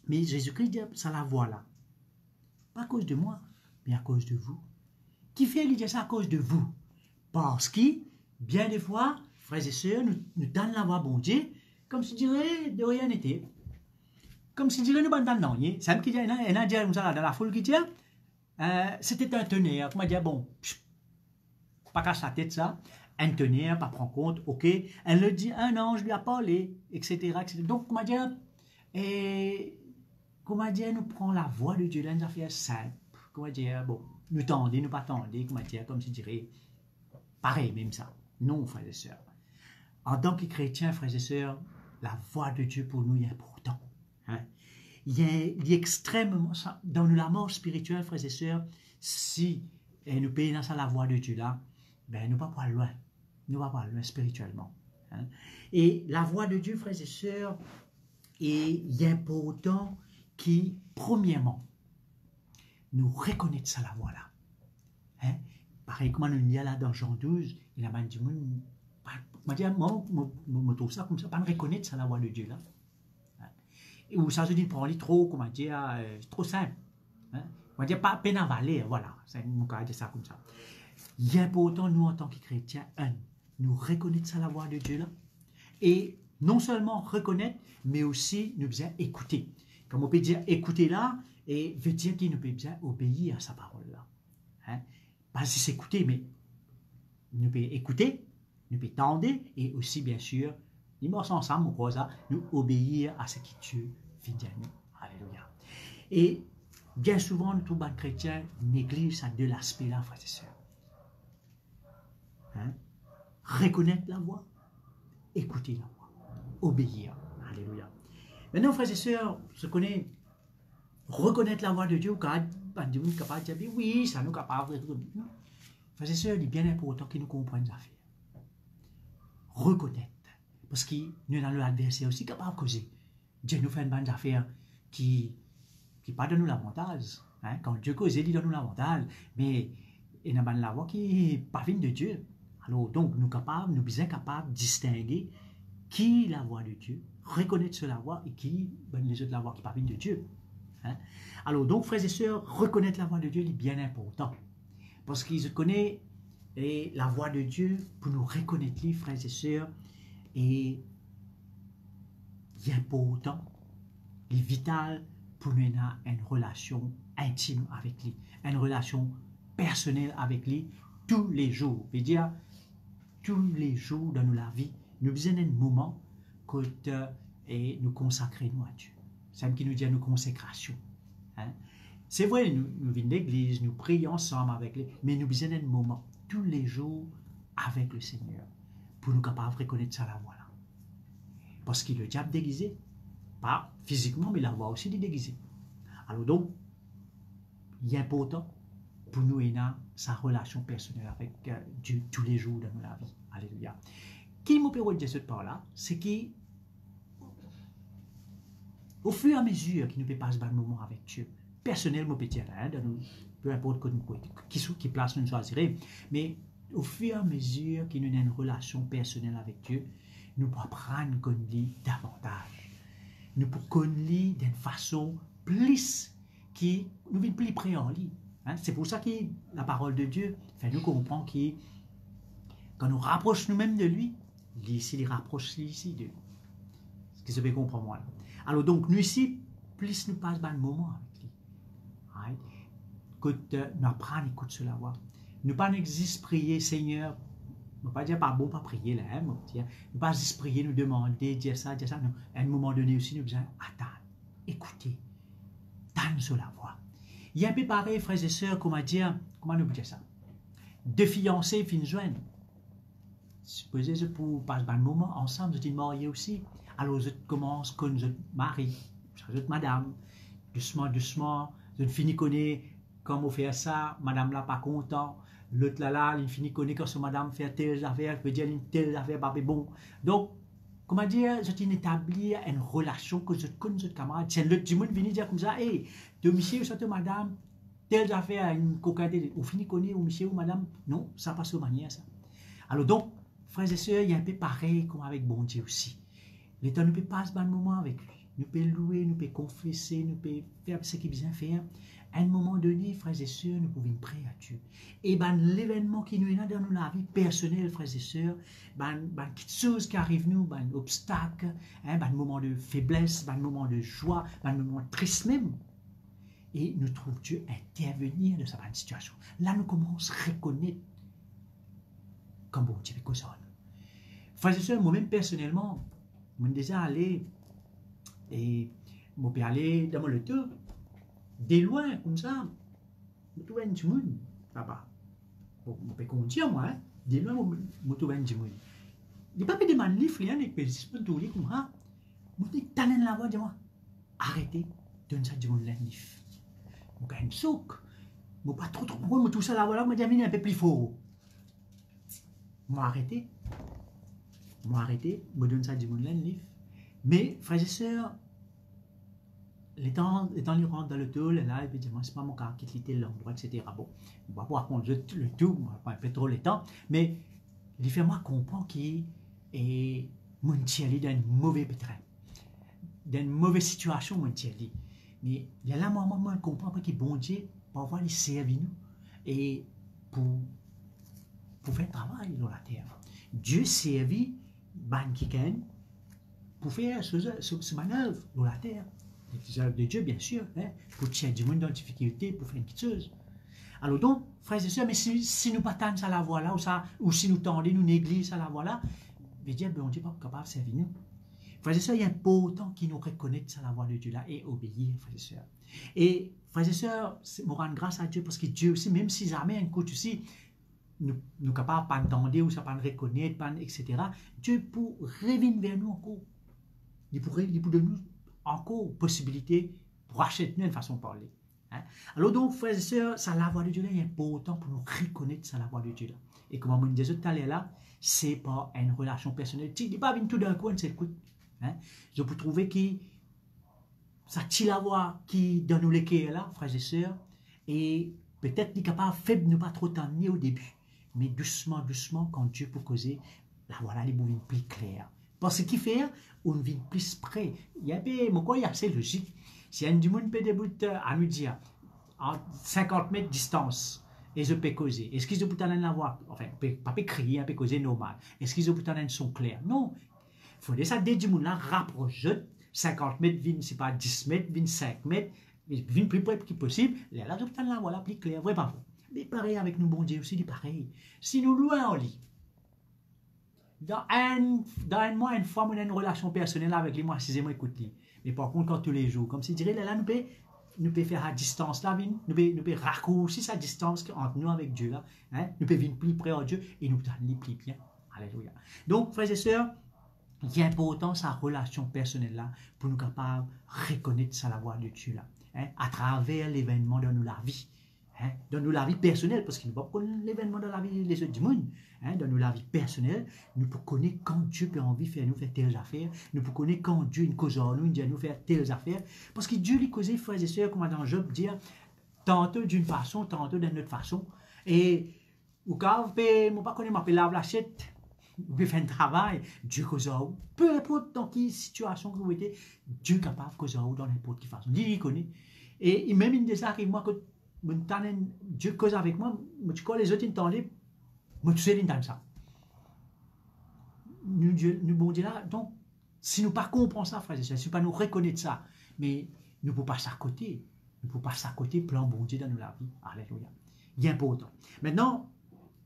Jésus-Christ dit, ça la voix là. Pas à cause de moi, mais à cause de vous. Qui fait, il dit ça à cause de vous. Parce que, bien des fois, frères et sœurs, nous donnons la voix bon Dieu, comme si dirait de rien n'était. Comme si dirait nous ne donnons rien. C'est un qui dit, il y a comme ça dans la foule qui dit, c'était un tonnerre. Comment dire, bon, pas casse la tête ça. Un tonnerre, pas prendre compte, ok. Elle le dit, un ange lui a parlé, etc. etc. Donc, comment dire, nous prenons la voix de Dieu dans une affaire simple. Comment dire, bon, nous tendez, nous pas tendez, comment dire, comme si dirait, pareil, même ça. Non, frères et sœurs. En tant que chrétiens, frères et sœurs, la voix de Dieu pour nous est importante. Hein? Il est extrêmement, dans la mort spirituelle, frères et sœurs, si nous payons ça la voix de Dieu là, ben nous ne pas aller loin. Nous ne pas aller loin spirituellement. Hein? Et la voix de Dieu, frères et sœurs, est important qui, premièrement, nous reconnaître ça la voix là. Hein? Pareil, comme nous dit là dans Jean 12, il a dit, moi, je trouve ça comme ça, pas me reconnaître ça la voix de Dieu là. Ou ça se dit pour aller trop, comment dire, trop simple. Hein? On va dire pas peine à valer, voilà. C'est mon cas de ça comme ça. Il est important, nous, en tant que chrétiens, nous reconnaître ça la voix de Dieu là. Et non seulement reconnaître, mais aussi nous bien écouter. Comme on peut dire écouter là, et veut dire qu'il nous peut bien obéir à sa parole là. Hein? Pas si s'écouter, mais nous peut écouter, nous peut tendre, et aussi bien sûr, nous marchons ensemble, nous obéir à ce que Dieu fait de nous. Alléluia. Et bien souvent, nous, tous les chrétiens, négligent ces deux aspects-là, frères et sœurs. Hein? Reconnaître la voix, écouter la voix, obéir. Alléluia. Maintenant, frères et sœurs, je connais, reconnaître la voix de Dieu, quand on est capable de dire, oui, ça nous est capable de dire. Frères et sœurs, il est bien important qu'ils nous comprennent les affaires. Reconnaître. Parce que nous, dans l'adversaire aussi, capable de causer. Dieu nous fait une bonne affaire qui pas donne nous l'avantage. Hein? Quand Dieu cause, il donne nous l'avantage. Mais il y a une voix qui n'est pas venue de Dieu. Alors, donc, nous sommes bien capables de distinguer qui est la voix de Dieu, reconnaître sur la voix et qui les autres la voix qui n'est pas venue de Dieu. Hein? Alors, donc, frères et sœurs, reconnaître la voix de Dieu est bien important. Parce qu'ils connaissent la voix de Dieu pour nous reconnaître, les frères et sœurs, et il est important, il est vital pour nous avoir une relation intime avec lui, une relation personnelle avec lui tous les jours. Je veux dire, tous les jours dans la vie, nous avons un moment que nous consacrer nous à Dieu. C'est ce qui nous dit à nos consécrations. Hein? C'est vrai, nous venons d'église, nous prions ensemble avec lui, mais nous avons un moment tous les jours avec le Seigneur pour nous capables de reconnaître ça la voix là. Parce que le diable déguisé, Pas physiquement, mais la voix aussi déguisée. Alors donc, il est important pour nous et sa relation personnelle avec Dieu tous les jours dans la vie. Alléluia. Qui me peut dire ce par là, c'est qu'au fur et à mesure qu'il nous passe un moment avec Dieu, personnellement, peut-être, peu importe qui place nous choisirons, mais au fur et à mesure qu'il nous a une relation personnelle avec Dieu, nous pouvons apprendre qu'on lit davantage. Nous pouvons connaître d'une façon plus qui nous vient plus près en lit. Hein? C'est pour ça que la parole de Dieu fait nous comprendre que quand nous rapprochons nous-mêmes de lui, il rapproche ici de lui. Ce que je vais comprendre moi. Alors donc, nous ici, plus nous passons un moment avec lui. Right? Quand nous apprenons, écoute cela, voix. Nous pas juste prier, Seigneur. Ne pas dire pas bon, pas prier là. Hein, ne pas juste prier, nous demander, dire ça. Non. À un moment donné aussi, nous disons, attends, écoutez, donne sur la voix. Il y a un peu pareil, frères et sœurs, comment nous dire ça? Deux fiancés finissent joindre. Supposez que pour passer un moment ensemble, vous êtes mariés aussi. Alors, vous commencez comme vous êtes mari, vous êtes madame, doucement, vous finissez connaître comment faire ça, madame là pas content. L'autre là, il finit connaît quand ce madame fait telle affaire, peut dire une telle affaire, pas bon. Donc, comment dire, je tiens à établir une relation que je connais votre camarade. C'est l'autre du monde vient dire comme ça, hey, de monsieur ou cette madame, telle affaire, une cocaïne, ou finit connaît, ou monsieur ou madame. Non, ça passe de manière ça. Alors donc, frères et sœurs, il y a un peu pareil comme avec bon Dieu aussi. L'État ne peut pas passer un moment avec lui. Nous peut louer, nous peut confesser, nous peut faire ce qu'il vient faire. À un moment donné, frères et sœurs, nous pouvons prier à Dieu. Et l'événement qui nous est dans notre vie personnelle, frères et sœurs, quelque chose qui arrive nous, un obstacle, un moment de faiblesse, un moment de joie, un moment triste même. Et nous trouvons Dieu intervenir dans cette situation. Là, nous commençons à reconnaître comme bon Dieu est causé. Frères et sœurs, moi-même personnellement, je suis déjà allé et je peux aller dans le tour. De loin, comme ça, je trouve un petit monde, papa. Je peux conduire, moi, hein. De loin, je trouve un petit monde. Il n'y a pas de man livre, il y a des petits peu de tout, comme ça. Je dis, t'as la voix, dis-moi, arrêtez, donne ça du monde la livre. Je gagne un souk. Je ne pas trop, je tout ça la voix, je me dis, un peu plus fort. Je arrêté, je donne ça du monde la livre. Mais, frères et sœurs, les temps ils rentrent dans le tour, là, il dit, c'est pas mon cas, quitter l'endroit, etc. Bon, on va voir qu'on le tout, on va pas un peu trop le temps, mais il fait moi comprendre qu'il est mon tiers dans une mauvaise pétrole, dans une mauvaise situation, mon tiers. Mais il y a là, moi, je comprends que bon Dieu, pour avoir les servir nous, et pour faire un travail dans la terre. Dieu servit, ban kiken, pour faire ce manœuvre dans la terre. Les œuvres de Dieu, bien sûr, hein, pour tirer du monde dans la difficulté, pour faire une petite chose. Alors donc, frères et sœurs, mais si nous ne pas ça la voie là, ou si nous tendons, nous négligeons ça la voie là, je veux dire, on n'est pas capable de servir nous. Frères et sœurs, il est important qu'ils nous reconnaissent ça la voie de Dieu là et obéir, frères et sœurs. Et frères et sœurs, nous rendons grâce à Dieu parce que Dieu aussi, même si jamais un coach aussi, nous sommes capables de pas entendre ou de pas reconnaître, etc. Dieu pour revenir vers nous encore. Il pour donner nous encore possibilité pour acheter une façon de parler. Hein? Alors donc, frères et sœurs, ça la voix de Dieu là est important pour nous reconnaître ça la voix de Dieu là. Et comme on me disait tout à l'heure là, c'est pas une relation personnelle. Tu dis pas venir tout d'un coup, c'est écoute. Hein? Je peux trouver que ça tire la voix qui donne nous les clés là, frères et sœurs, et peut-être qu'il est capable faible ne pas trop t'emmener au début, mais doucement, quand Dieu peut causer, la voix là, les mouvements plus clairs. Parce qu'il fait, on vient plus près. Il y a pourquoi il y a assez logique. Si un du monde peut débuter à nous dire, à 50 mètres de distance, et je peux causer. Est-ce qu'ils ont peut-être la voix? Enfin, pas crier, on peut causer normal. Est-ce qu'ils ont peut-être un son clair? Non. Il faut ça, dès du monde là, rapproche 50 mètres, c'est pas 10 mètres, 25 mètres, vin plus près que possible. Là, je peux la voix plus claire, vrai pas. Mais pareil avec nous, bon Dieu aussi, c'est pareil. Si nous loin en lit, dans un mois, une fois, on a une relation personnelle avec lui, moi, c'est moi écouter. Mais par contre, quand tous les jours, comme si je dirais, là, nous pouvons faire à distance, là, nous pouvons raccourcir sa distance entre nous avec Dieu, là. Hein? Nous pouvons venir plus près de Dieu et nous pouvons aller plus bien. Alléluia. Donc, frères et sœurs, il est important sa relation personnelle là pour nous capables de reconnaître ça, la voix de Dieu là, hein, à travers l'événement dans la vie. Hein, dans la vie personnelle, parce qu'il ne va pas connaître l'événement dans la vie des autres du monde. Hein, dans la vie personnelle, nous pouvons connaître quand Dieu peut envie de faire nous faire telles affaires. Nous pouvons connaître quand Dieu une cause en nous, il dit à nous faire telles affaires. Parce que Dieu lui causait, frères et sœurs, comme dans Job, dire tantôt d'une façon, tantôt d'une autre façon. Et ou quand vous ne pas connaître ma lave l'achète, vous pouvez faire un travail, Dieu cause en vous. Peu importe dans quelle situation que vous êtes, Dieu est capable de causer en vous dans n'importe quelle façon. Il connaît. Et même une des arrive moi que Dieu cause avec moi, tu crois les autres entendent, moi tu sais l'entendre ça. Nous bon Dieu là, donc si nous pas comprenons ça, frères et sœurs, si nous pas nous reconnaître ça, mais nous ne pouvons pas s'accoter, nous ne pouvons pas s'accoter plan bon Dieu dans nos la vie. Alléluia. Il est important. Maintenant,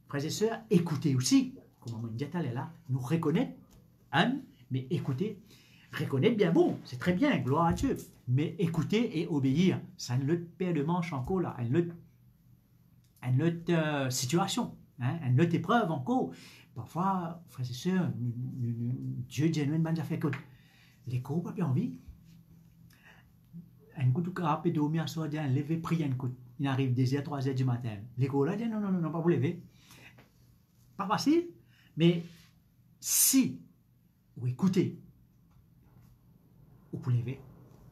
frères et sœurs, écoutez aussi, comme on dit là, nous reconnaître, hein, mais écoutez, reconnaître bien bon, c'est très bien, gloire à Dieu. Mais écouter et obéir, c'est une autre paire de manches encore là, une autre situation, hein, une autre épreuve encore. Parfois, frères et sœurs, Dieu dit à nous une bonne affaire. Écoute, les cours pas bien envie. Un coup de carapé dormir à soir, un lever, prier un coup. Il arrive 2h, 3h du matin. Les cours là disent non, pas vous lever. Pas facile, mais si vous écoutez, vous pouvez lever.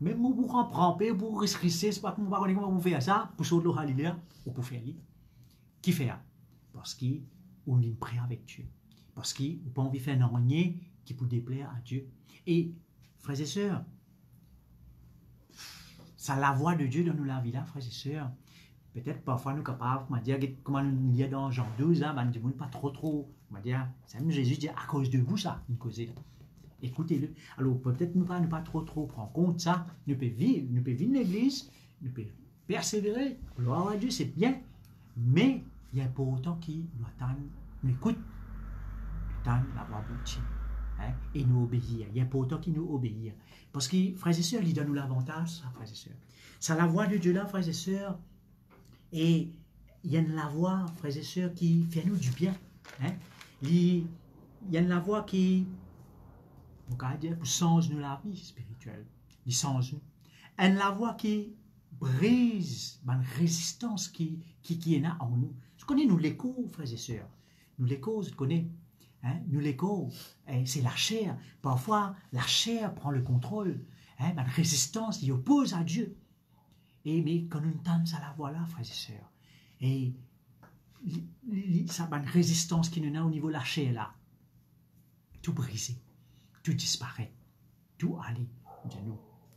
Même vous vous remprempez, vous risquez, c'est pas que vous ne comment vous faire ça, pour sauter le Hallelujah, vous pouvez faire. Qui fait ça? Parce qu'on est prêt avec Dieu. Parce qu'on n'a pas envie de faire un rien qui peut déplaire à Dieu. Et, frères et sœurs, c'est la voix de Dieu dans nous la vie là, frères et sœurs. Peut-être parfois nous capables, on va dire, comment nous dit dans Jean 12, hein, on ne dit pas trop. On va dire, c'est même Jésus dit, à cause de vous, ça, une cause là. Écoutez-le. Alors peut-être ne pas trop prendre compte ça. Nous pouvons vivre l'église, nous pouvons persévérer. Gloire à Dieu, c'est bien. Mais il y a pour autant qui nous écoute, nous la voix de Dieu. Hein, et nous obéir. Il y a pour autant qui nous obéir. Parce que, frères et sœurs, il donne nous l'avantage, ça, frères et sœurs. C'est la voix de Dieu là, frères et sœurs. Et il y a la voix, frères et sœurs, qui fait nous du bien. Hein. Il y a la voix qui on va dire, change nous la vie spirituelle. Il change nous. Et la voix qui brise la résistance qui est là en nous. Je connais nous l'écho, frères et sœurs. Nous l'écho, je connais. Hein? Nous l'écho, c'est la chair. Parfois, la chair prend le contrôle. Hein? La résistance, qui oppose à Dieu. Et mais quand nous entendons ça la voix là, frères et sœurs, et ça une résistance qui nous a au niveau de la chair là, tout brisé. Tout disparaît, tout aller.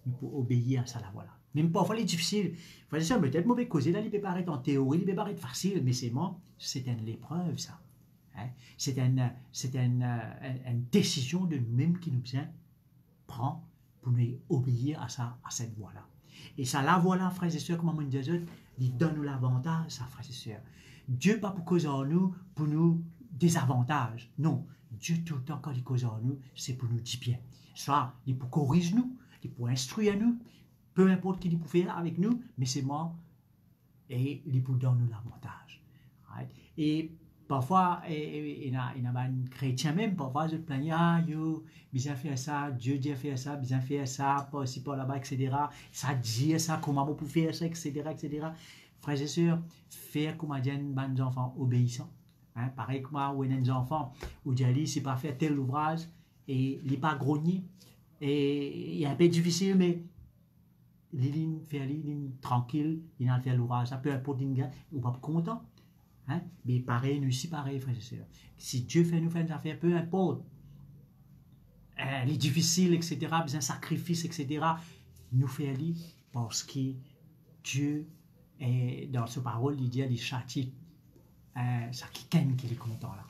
Nous pouvons obéir à ça, la voilà. Même parfois, c'est difficile. Frère et sœur, peut-être mauvais causer, là, il peut paraître en théorie, il peut paraître facile, mais c'est une épreuve, ça. Hein? C'est une décision de nous-mêmes qui nous prend pour nous obéir à cette voie-là. Et ça, la voie-là, frères et sœurs, comme on dit, il donne nous l'avantage, ça, frères et sœurs. Dieu pas pour causer en nous, pour nous des avantages. Non. Dieu tout le temps quand il cause en nous, c'est pour nous dire bien. Soit il pour corriger nous, il pour instruire nous, peu importe qui il peut faire avec nous, mais c'est moi et il pour donner nous l'avantage. Right? Et parfois, il y a un chrétien même, parfois je plains, yo, bien faire ça, Dieu dit faire ça, bien faire ça, pas ici, pas là-bas, etc. Ça dit ça, comment on peut faire ça, etc., etc. Frères et sœurs, faire comme dit les enfants obéissants. Hein, pareil que moi, où il y a des enfants, où Diali, c'est pas faire tel ouvrage, et il n'est pas grogné, et il est un peu difficile, mais il fait tranquille, il a fait l'ouvrage, ça peut importe, il n'est pas content. Hein? Mais pareil, nous aussi, pareil, frères et sœurs. Si Dieu fait nous faire des affaires, peu importe, les difficiles, etc., besoin de sacrifices, etc., nous fait aller parce que Dieu, est, dans sa parole, il dit, il châtie. Ça qui est content là.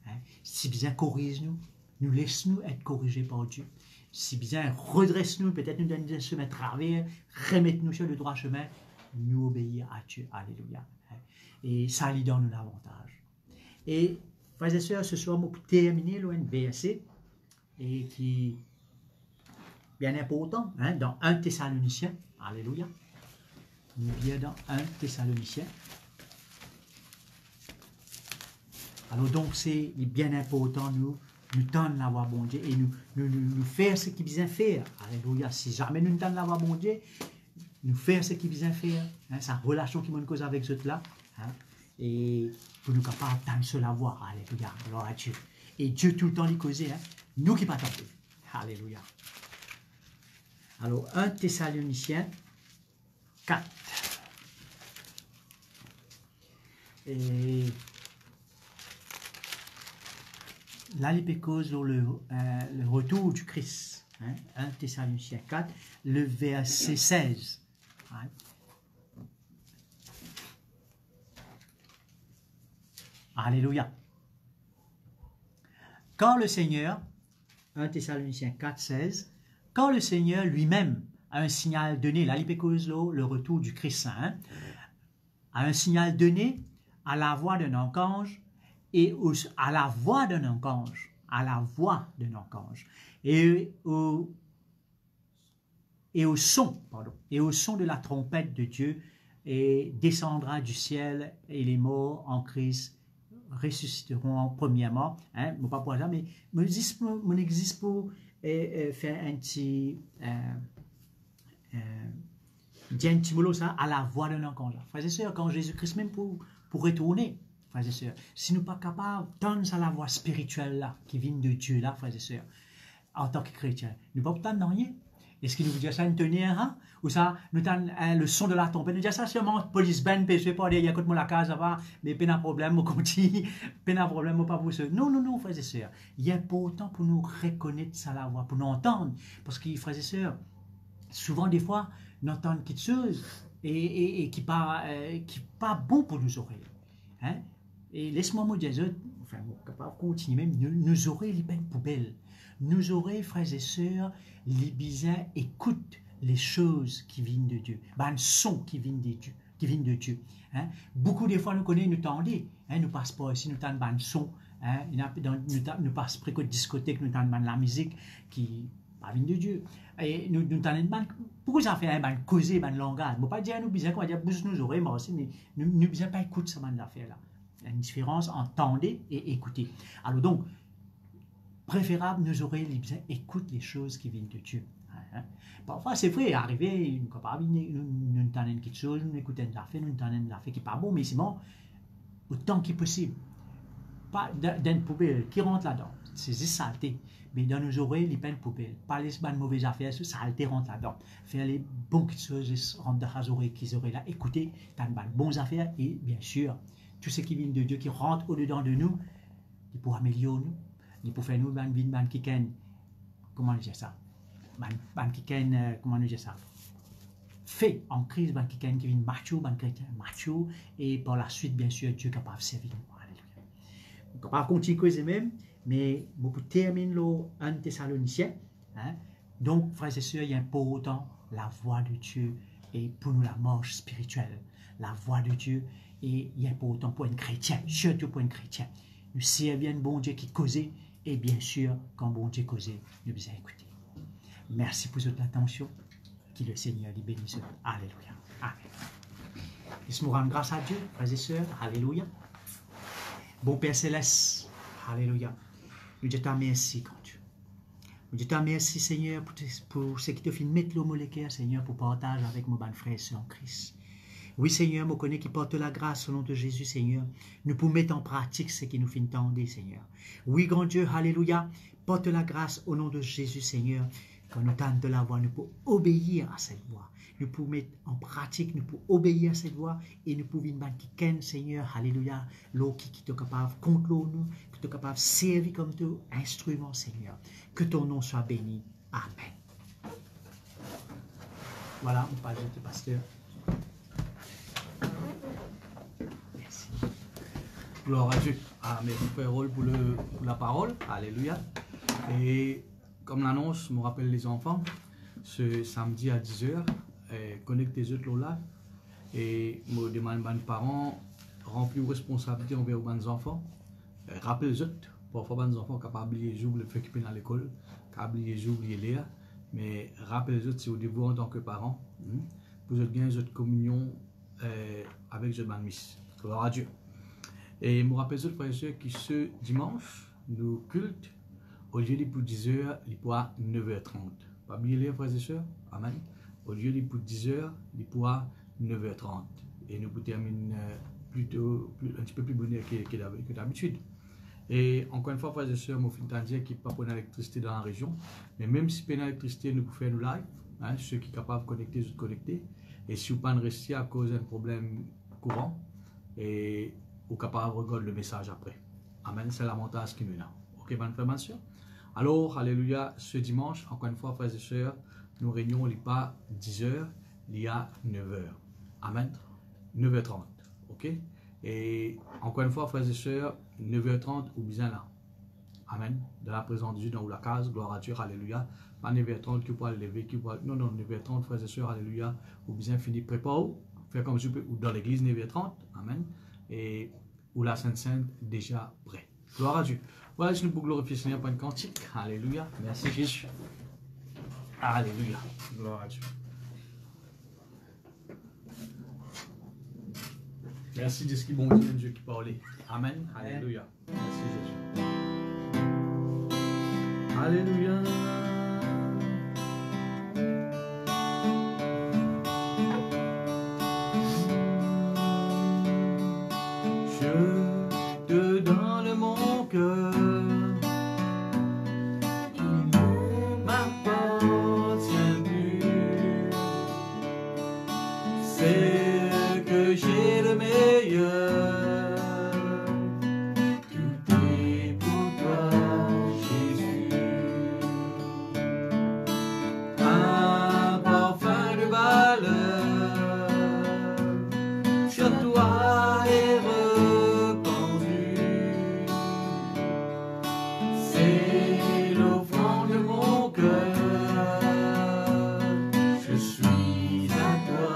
Hein? Si bien corrige-nous, nous laisse-nous être corrigés par Dieu. Si bien redresse-nous, peut-être nous donne un chemin de travers, remettre-nous sur le droit chemin, nous obéir à Dieu. Alléluia. Hein? Et ça lui donne l'avantage. Et frères et sœurs, ce soir, nous pour terminer l'ONBSC, et qui est bien important, hein, dans 1 Thessaloniciens. Alléluia. Nous bien dans 1 Thessaloniciens. Alors donc, c'est bien important, nous, nous donne la voix bon Dieu et nous faire ce qu'il besoin faire. Alléluia. Si jamais nous donne la voix bon Dieu, nous faire ce qu'il besoin faire. Hein, sa relation qui m'a cause avec ceux là. Hein, et pour nous capables d'en se la voir. Alléluia. Gloire à Dieu. Et Dieu tout le temps lui causait. Hein, nous qui pas tenter. Alléluia. Alors 1 Thessaloniciens 4. Et là, il cause le retour du Christ. Hein, 1 Thessaloniciens 4, le verset 16. Hein. Alléluia. Quand le Seigneur, 1 Thessaloniciens 4, 16, quand le Seigneur lui-même a un signal donné, là, il cause le retour du Christ, hein, a un signal donné à la voix d'un archange et à la voix d'un archange, à la voix d'un archange et au son de la trompette de Dieu et descendra du ciel et les morts en Christ ressusciteront premièrement. Hein, pas pour ça, mais mon existe pour faire un petit mot ça à la voix d'un archange. Frères et sœurs, quand Jésus-Christ même pour retourner, frères et sœurs, si nous ne sommes pas capables d'entendre la voix spirituelle là, qui vient de Dieu là, frères et sœurs, en tant que chrétiens, nous ne pouvons pas entendre rien. Est-ce qu'il nous dit ça, une tenue, hein? Ou ça, nous avons le son de la trompette, nous dit ça, seulement police ben, péché, pas dire, écoute-moi la case, ça va, mais pas de problème, on continue, pas de problème, pas pour ça. Non, non, non, frères et sœurs, il est important pour nous reconnaître ça la voix, pour nous entendre, parce que, frères et sœurs, souvent, des fois, nous entendons quelque chose et qui pas bon pour nos oreilles. Hein? Et laisse-moi me dire, enfin, capable de continuer même, nos oreilles, les peines poubelles. Nos oreilles, frères et sœurs, les bizarres écoutent les choses qui viennent de Dieu. Ben, son qui viennent de Dieu. Qui viennent de Dieu. Hein? Beaucoup de fois, nous connaissons, nous tendons, hein, nous passons pas ici, nous tendons ben son. Hein? Nous passons près de discothèque, nous tendons ben la musique qui vient de Dieu. Et nous tendons ben, pourquoi ça fait ben causer ben langage. Je ne pas dire nous bizarres, qu'on va dire bouge nos oreilles, mais aussi, mais nous bizarres pas écouter ça ben affaire là. Il y a une différence entre entendre et écouter. Alors donc, préférable, nos oreilles écoutent les choses qui viennent de Dieu. Hein? Parfois, c'est vrai, arriver, nous entendons quelque chose, nous écoutons une affaire, nous entendons une affaire qui n'est pas bon, mais c'est bon, autant qu'il possible. Pas d'une poubelle qui rentre là-dedans, c'est saleté. Mais dans nos oreilles, les peines poubelles, pas les mauvaises affaires, saleté rentre là-dedans. Faire les bonnes choses rentrent dans les oreilles, qu'ils auraient là, écouter, dans les bonnes affaires, et bien sûr, tout ce qui vient de Dieu, qui rentre au-dedans de nous, il pour améliorer nous. Il pour faire nous ban qui ken, comment on dit ça, ban qui ken, comment on dit ça, fait en crise ban qui ken qui vient macho, ban chrétien macho, et par la suite bien sûr Dieu est capable de servir nous. Alléluia. On capable continuer causer même, mais pour terminer le 1 Thessaloniciens, hein, donc frères et sœurs, il est important la voix de Dieu et pour nous la marche spirituelle, la voix de Dieu et il est important pour un chrétien, surtout pour un chrétien. Nous servons un bon Dieu qui causait. Et bien sûr, quand bon Dieu causait, nous devons écouter. Merci pour votre attention. Que le Seigneur les bénisse. Alléluia. Amen. Laisse-moi rendre grâce à Dieu, frères et sœurs. Alléluia. Bon Père Céleste. Alléluia. Nous te remercions, grand Dieu. Nous te remercions, Seigneur, pour ce qui te fait mettre le molécule, Seigneur, pour partager avec mon bon frère et sœur en Christ. Oui, Seigneur, je connais qui porte la grâce au nom de Jésus, Seigneur. Nous pouvons mettre en pratique ce qui nous fait entendre, Seigneur. Oui, grand Dieu, alléluia, porte la grâce au nom de Jésus, Seigneur. Quand nous tentons de la voix, nous pouvons obéir à cette voix. Nous pouvons mettre en pratique, nous pouvons obéir à cette voix et nous pouvons mettre qui ken, Seigneur, alléluia, l'eau qui est capable de contrôler nous, qui est capable de servir comme ton instrument, Seigneur. Que ton nom soit béni. Amen. Voilà, on passe de pasteur. Gloire à Dieu. Merci Frère Rôle pour la parole. Alléluia. Et comme l'annonce me rappelle les enfants, ce samedi à 10h, connectez les autres là. Et me demande aux parents remplir responsabilité envers les enfants. Rappelez les autres. Parfois les enfants sont capables de jouer le fait qu'ils sont à l'école, capables de jouer lire. Mais rappelez les autres, c'est au devoir en tant que parents. Pour vous gagner votre communion avec votre miss. Gloire à Dieu. Et je me rappelle, frères et sœurs, que ce dimanche, nous culte au lieu de pour 10h, il pourra 9h30. Pas oublier les frères et sœurs. Amen. Au lieu de pour 10h, il pourra 9h30. Et nous pour terminer plutôt un petit peu plus bonheur que d'habitude. Et encore une fois, frères et sœurs, mon fin de dire qu'il n'y a pas d'électricité dans la région. Mais même si pas d'électricité, nous pouvons faire nos live. Hein, ceux qui sont capables de connecter, de connecter. Et si vous ne pas rester à cause d'un problème courant, et vous êtes capable de regarder le message après. Amen, c'est l'avantage qui nous a. Ok, bonne frère, bonne sœur. Alors, alléluia, ce dimanche, encore une fois, frères et sœurs, nous réunions, il n'y a pas 10h, il y a 9h. Amen. 9h30. Ok? Et encore une fois, frères et sœurs, 9h30 ou bien là. Amen. Dans la présence de Dieu, dans la case, gloire à Dieu, alléluia. Pas 9h30 qui pourra lever, qui pourra. Non, non, 9h30, frères et sœurs, alléluia. Ou bien finir, prépare, faire comme je peux, ou dans l'église 9h30. Amen. Et ou la Sainte-Sainte déjà prêt. Gloire à Dieu. Voilà, je nous pour glorifier le Seigneur par une cantique. Alléluia. Merci Jésus. Alléluia. Gloire à Dieu. Merci de ce qui est bon Dieu, Dieu qui parlait. Amen. Alléluia. Merci Jésus. Alléluia. Je te donne mon cœur. C'est que j'ai le meilleur. Tout est pour toi, Jésus. Un parfum de valeur sur toi est répandu. C'est l'offrande de mon cœur. Je suis à toi.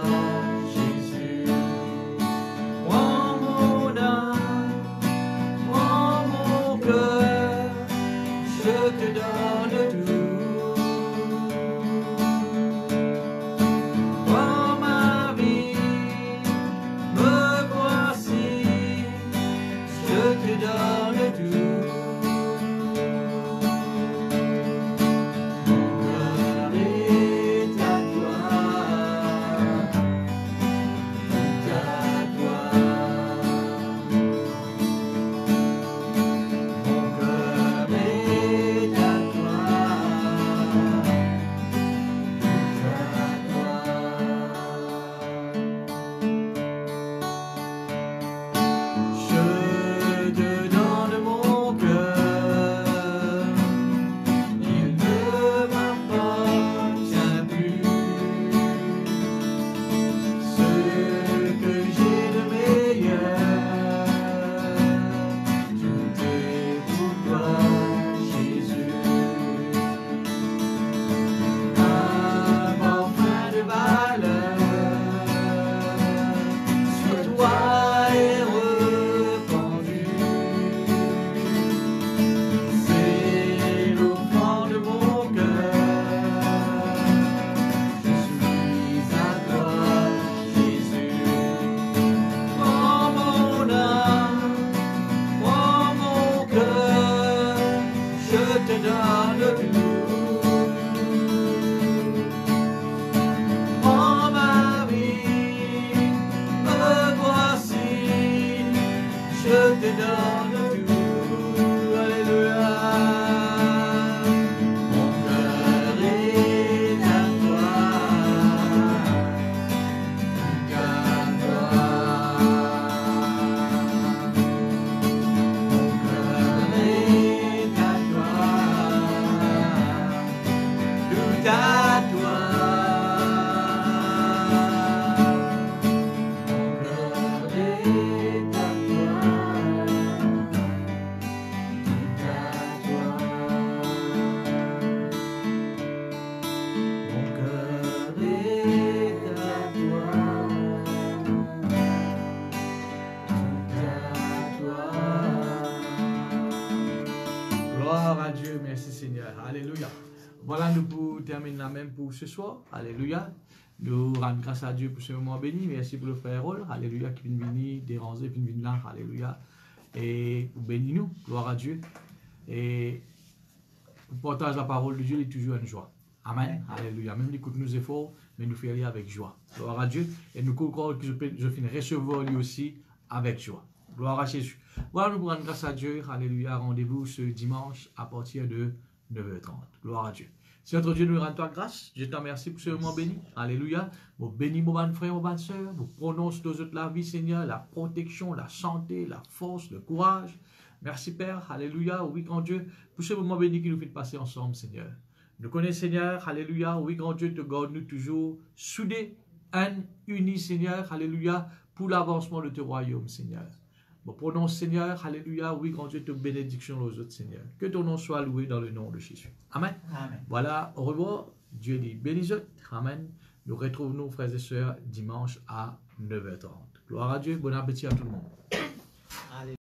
Voilà, nous pour terminer la même pour ce soir. Alléluia. Nous rendons grâce à Dieu pour ce moment béni. Merci pour le frère Rôle. Alléluia. Qui vient venir déranger, qui vient là. Alléluia. Et bénis-nous. Gloire à Dieu. Et le partage la parole de Dieu est toujours une joie. Amen. Alléluia. Même l'écoute nous efforts, mais nous fait aller avec joie. Gloire à Dieu. Et nous croyons que je finis recevoir lui aussi avec joie. Gloire à Jésus. Voilà, nous rendons grâce à Dieu. Alléluia. Rendez-vous ce dimanche à partir de 9h30. Gloire à Dieu. Si notre Dieu nous rend toi grâce, je te remercie pour ce moment béni. Alléluia. Vous bénis mon bon frère, mon bonne soeur. Vous prononcez nos autres la vie, Seigneur, la protection, la santé, la force, le courage. Merci Père. Alléluia. Oui, grand Dieu, pour ce moment béni qui nous fait passer ensemble, Seigneur. Nous connaissons, Seigneur, alléluia, oui, grand Dieu, te garde-nous toujours soudés, unis, Seigneur, alléluia, pour l'avancement de ton royaume, Seigneur. Nous prononce, Seigneur, alléluia, oui, grand Dieu, te bénédiction aux autres, Seigneur. Que ton nom soit loué dans le nom de Jésus. Amen. Amen. Voilà, au revoir. Dieu dit bénis-vous. Amen. Nous retrouvons nos frères et sœurs dimanche à 9h30. Gloire à Dieu, bon appétit à tout le monde.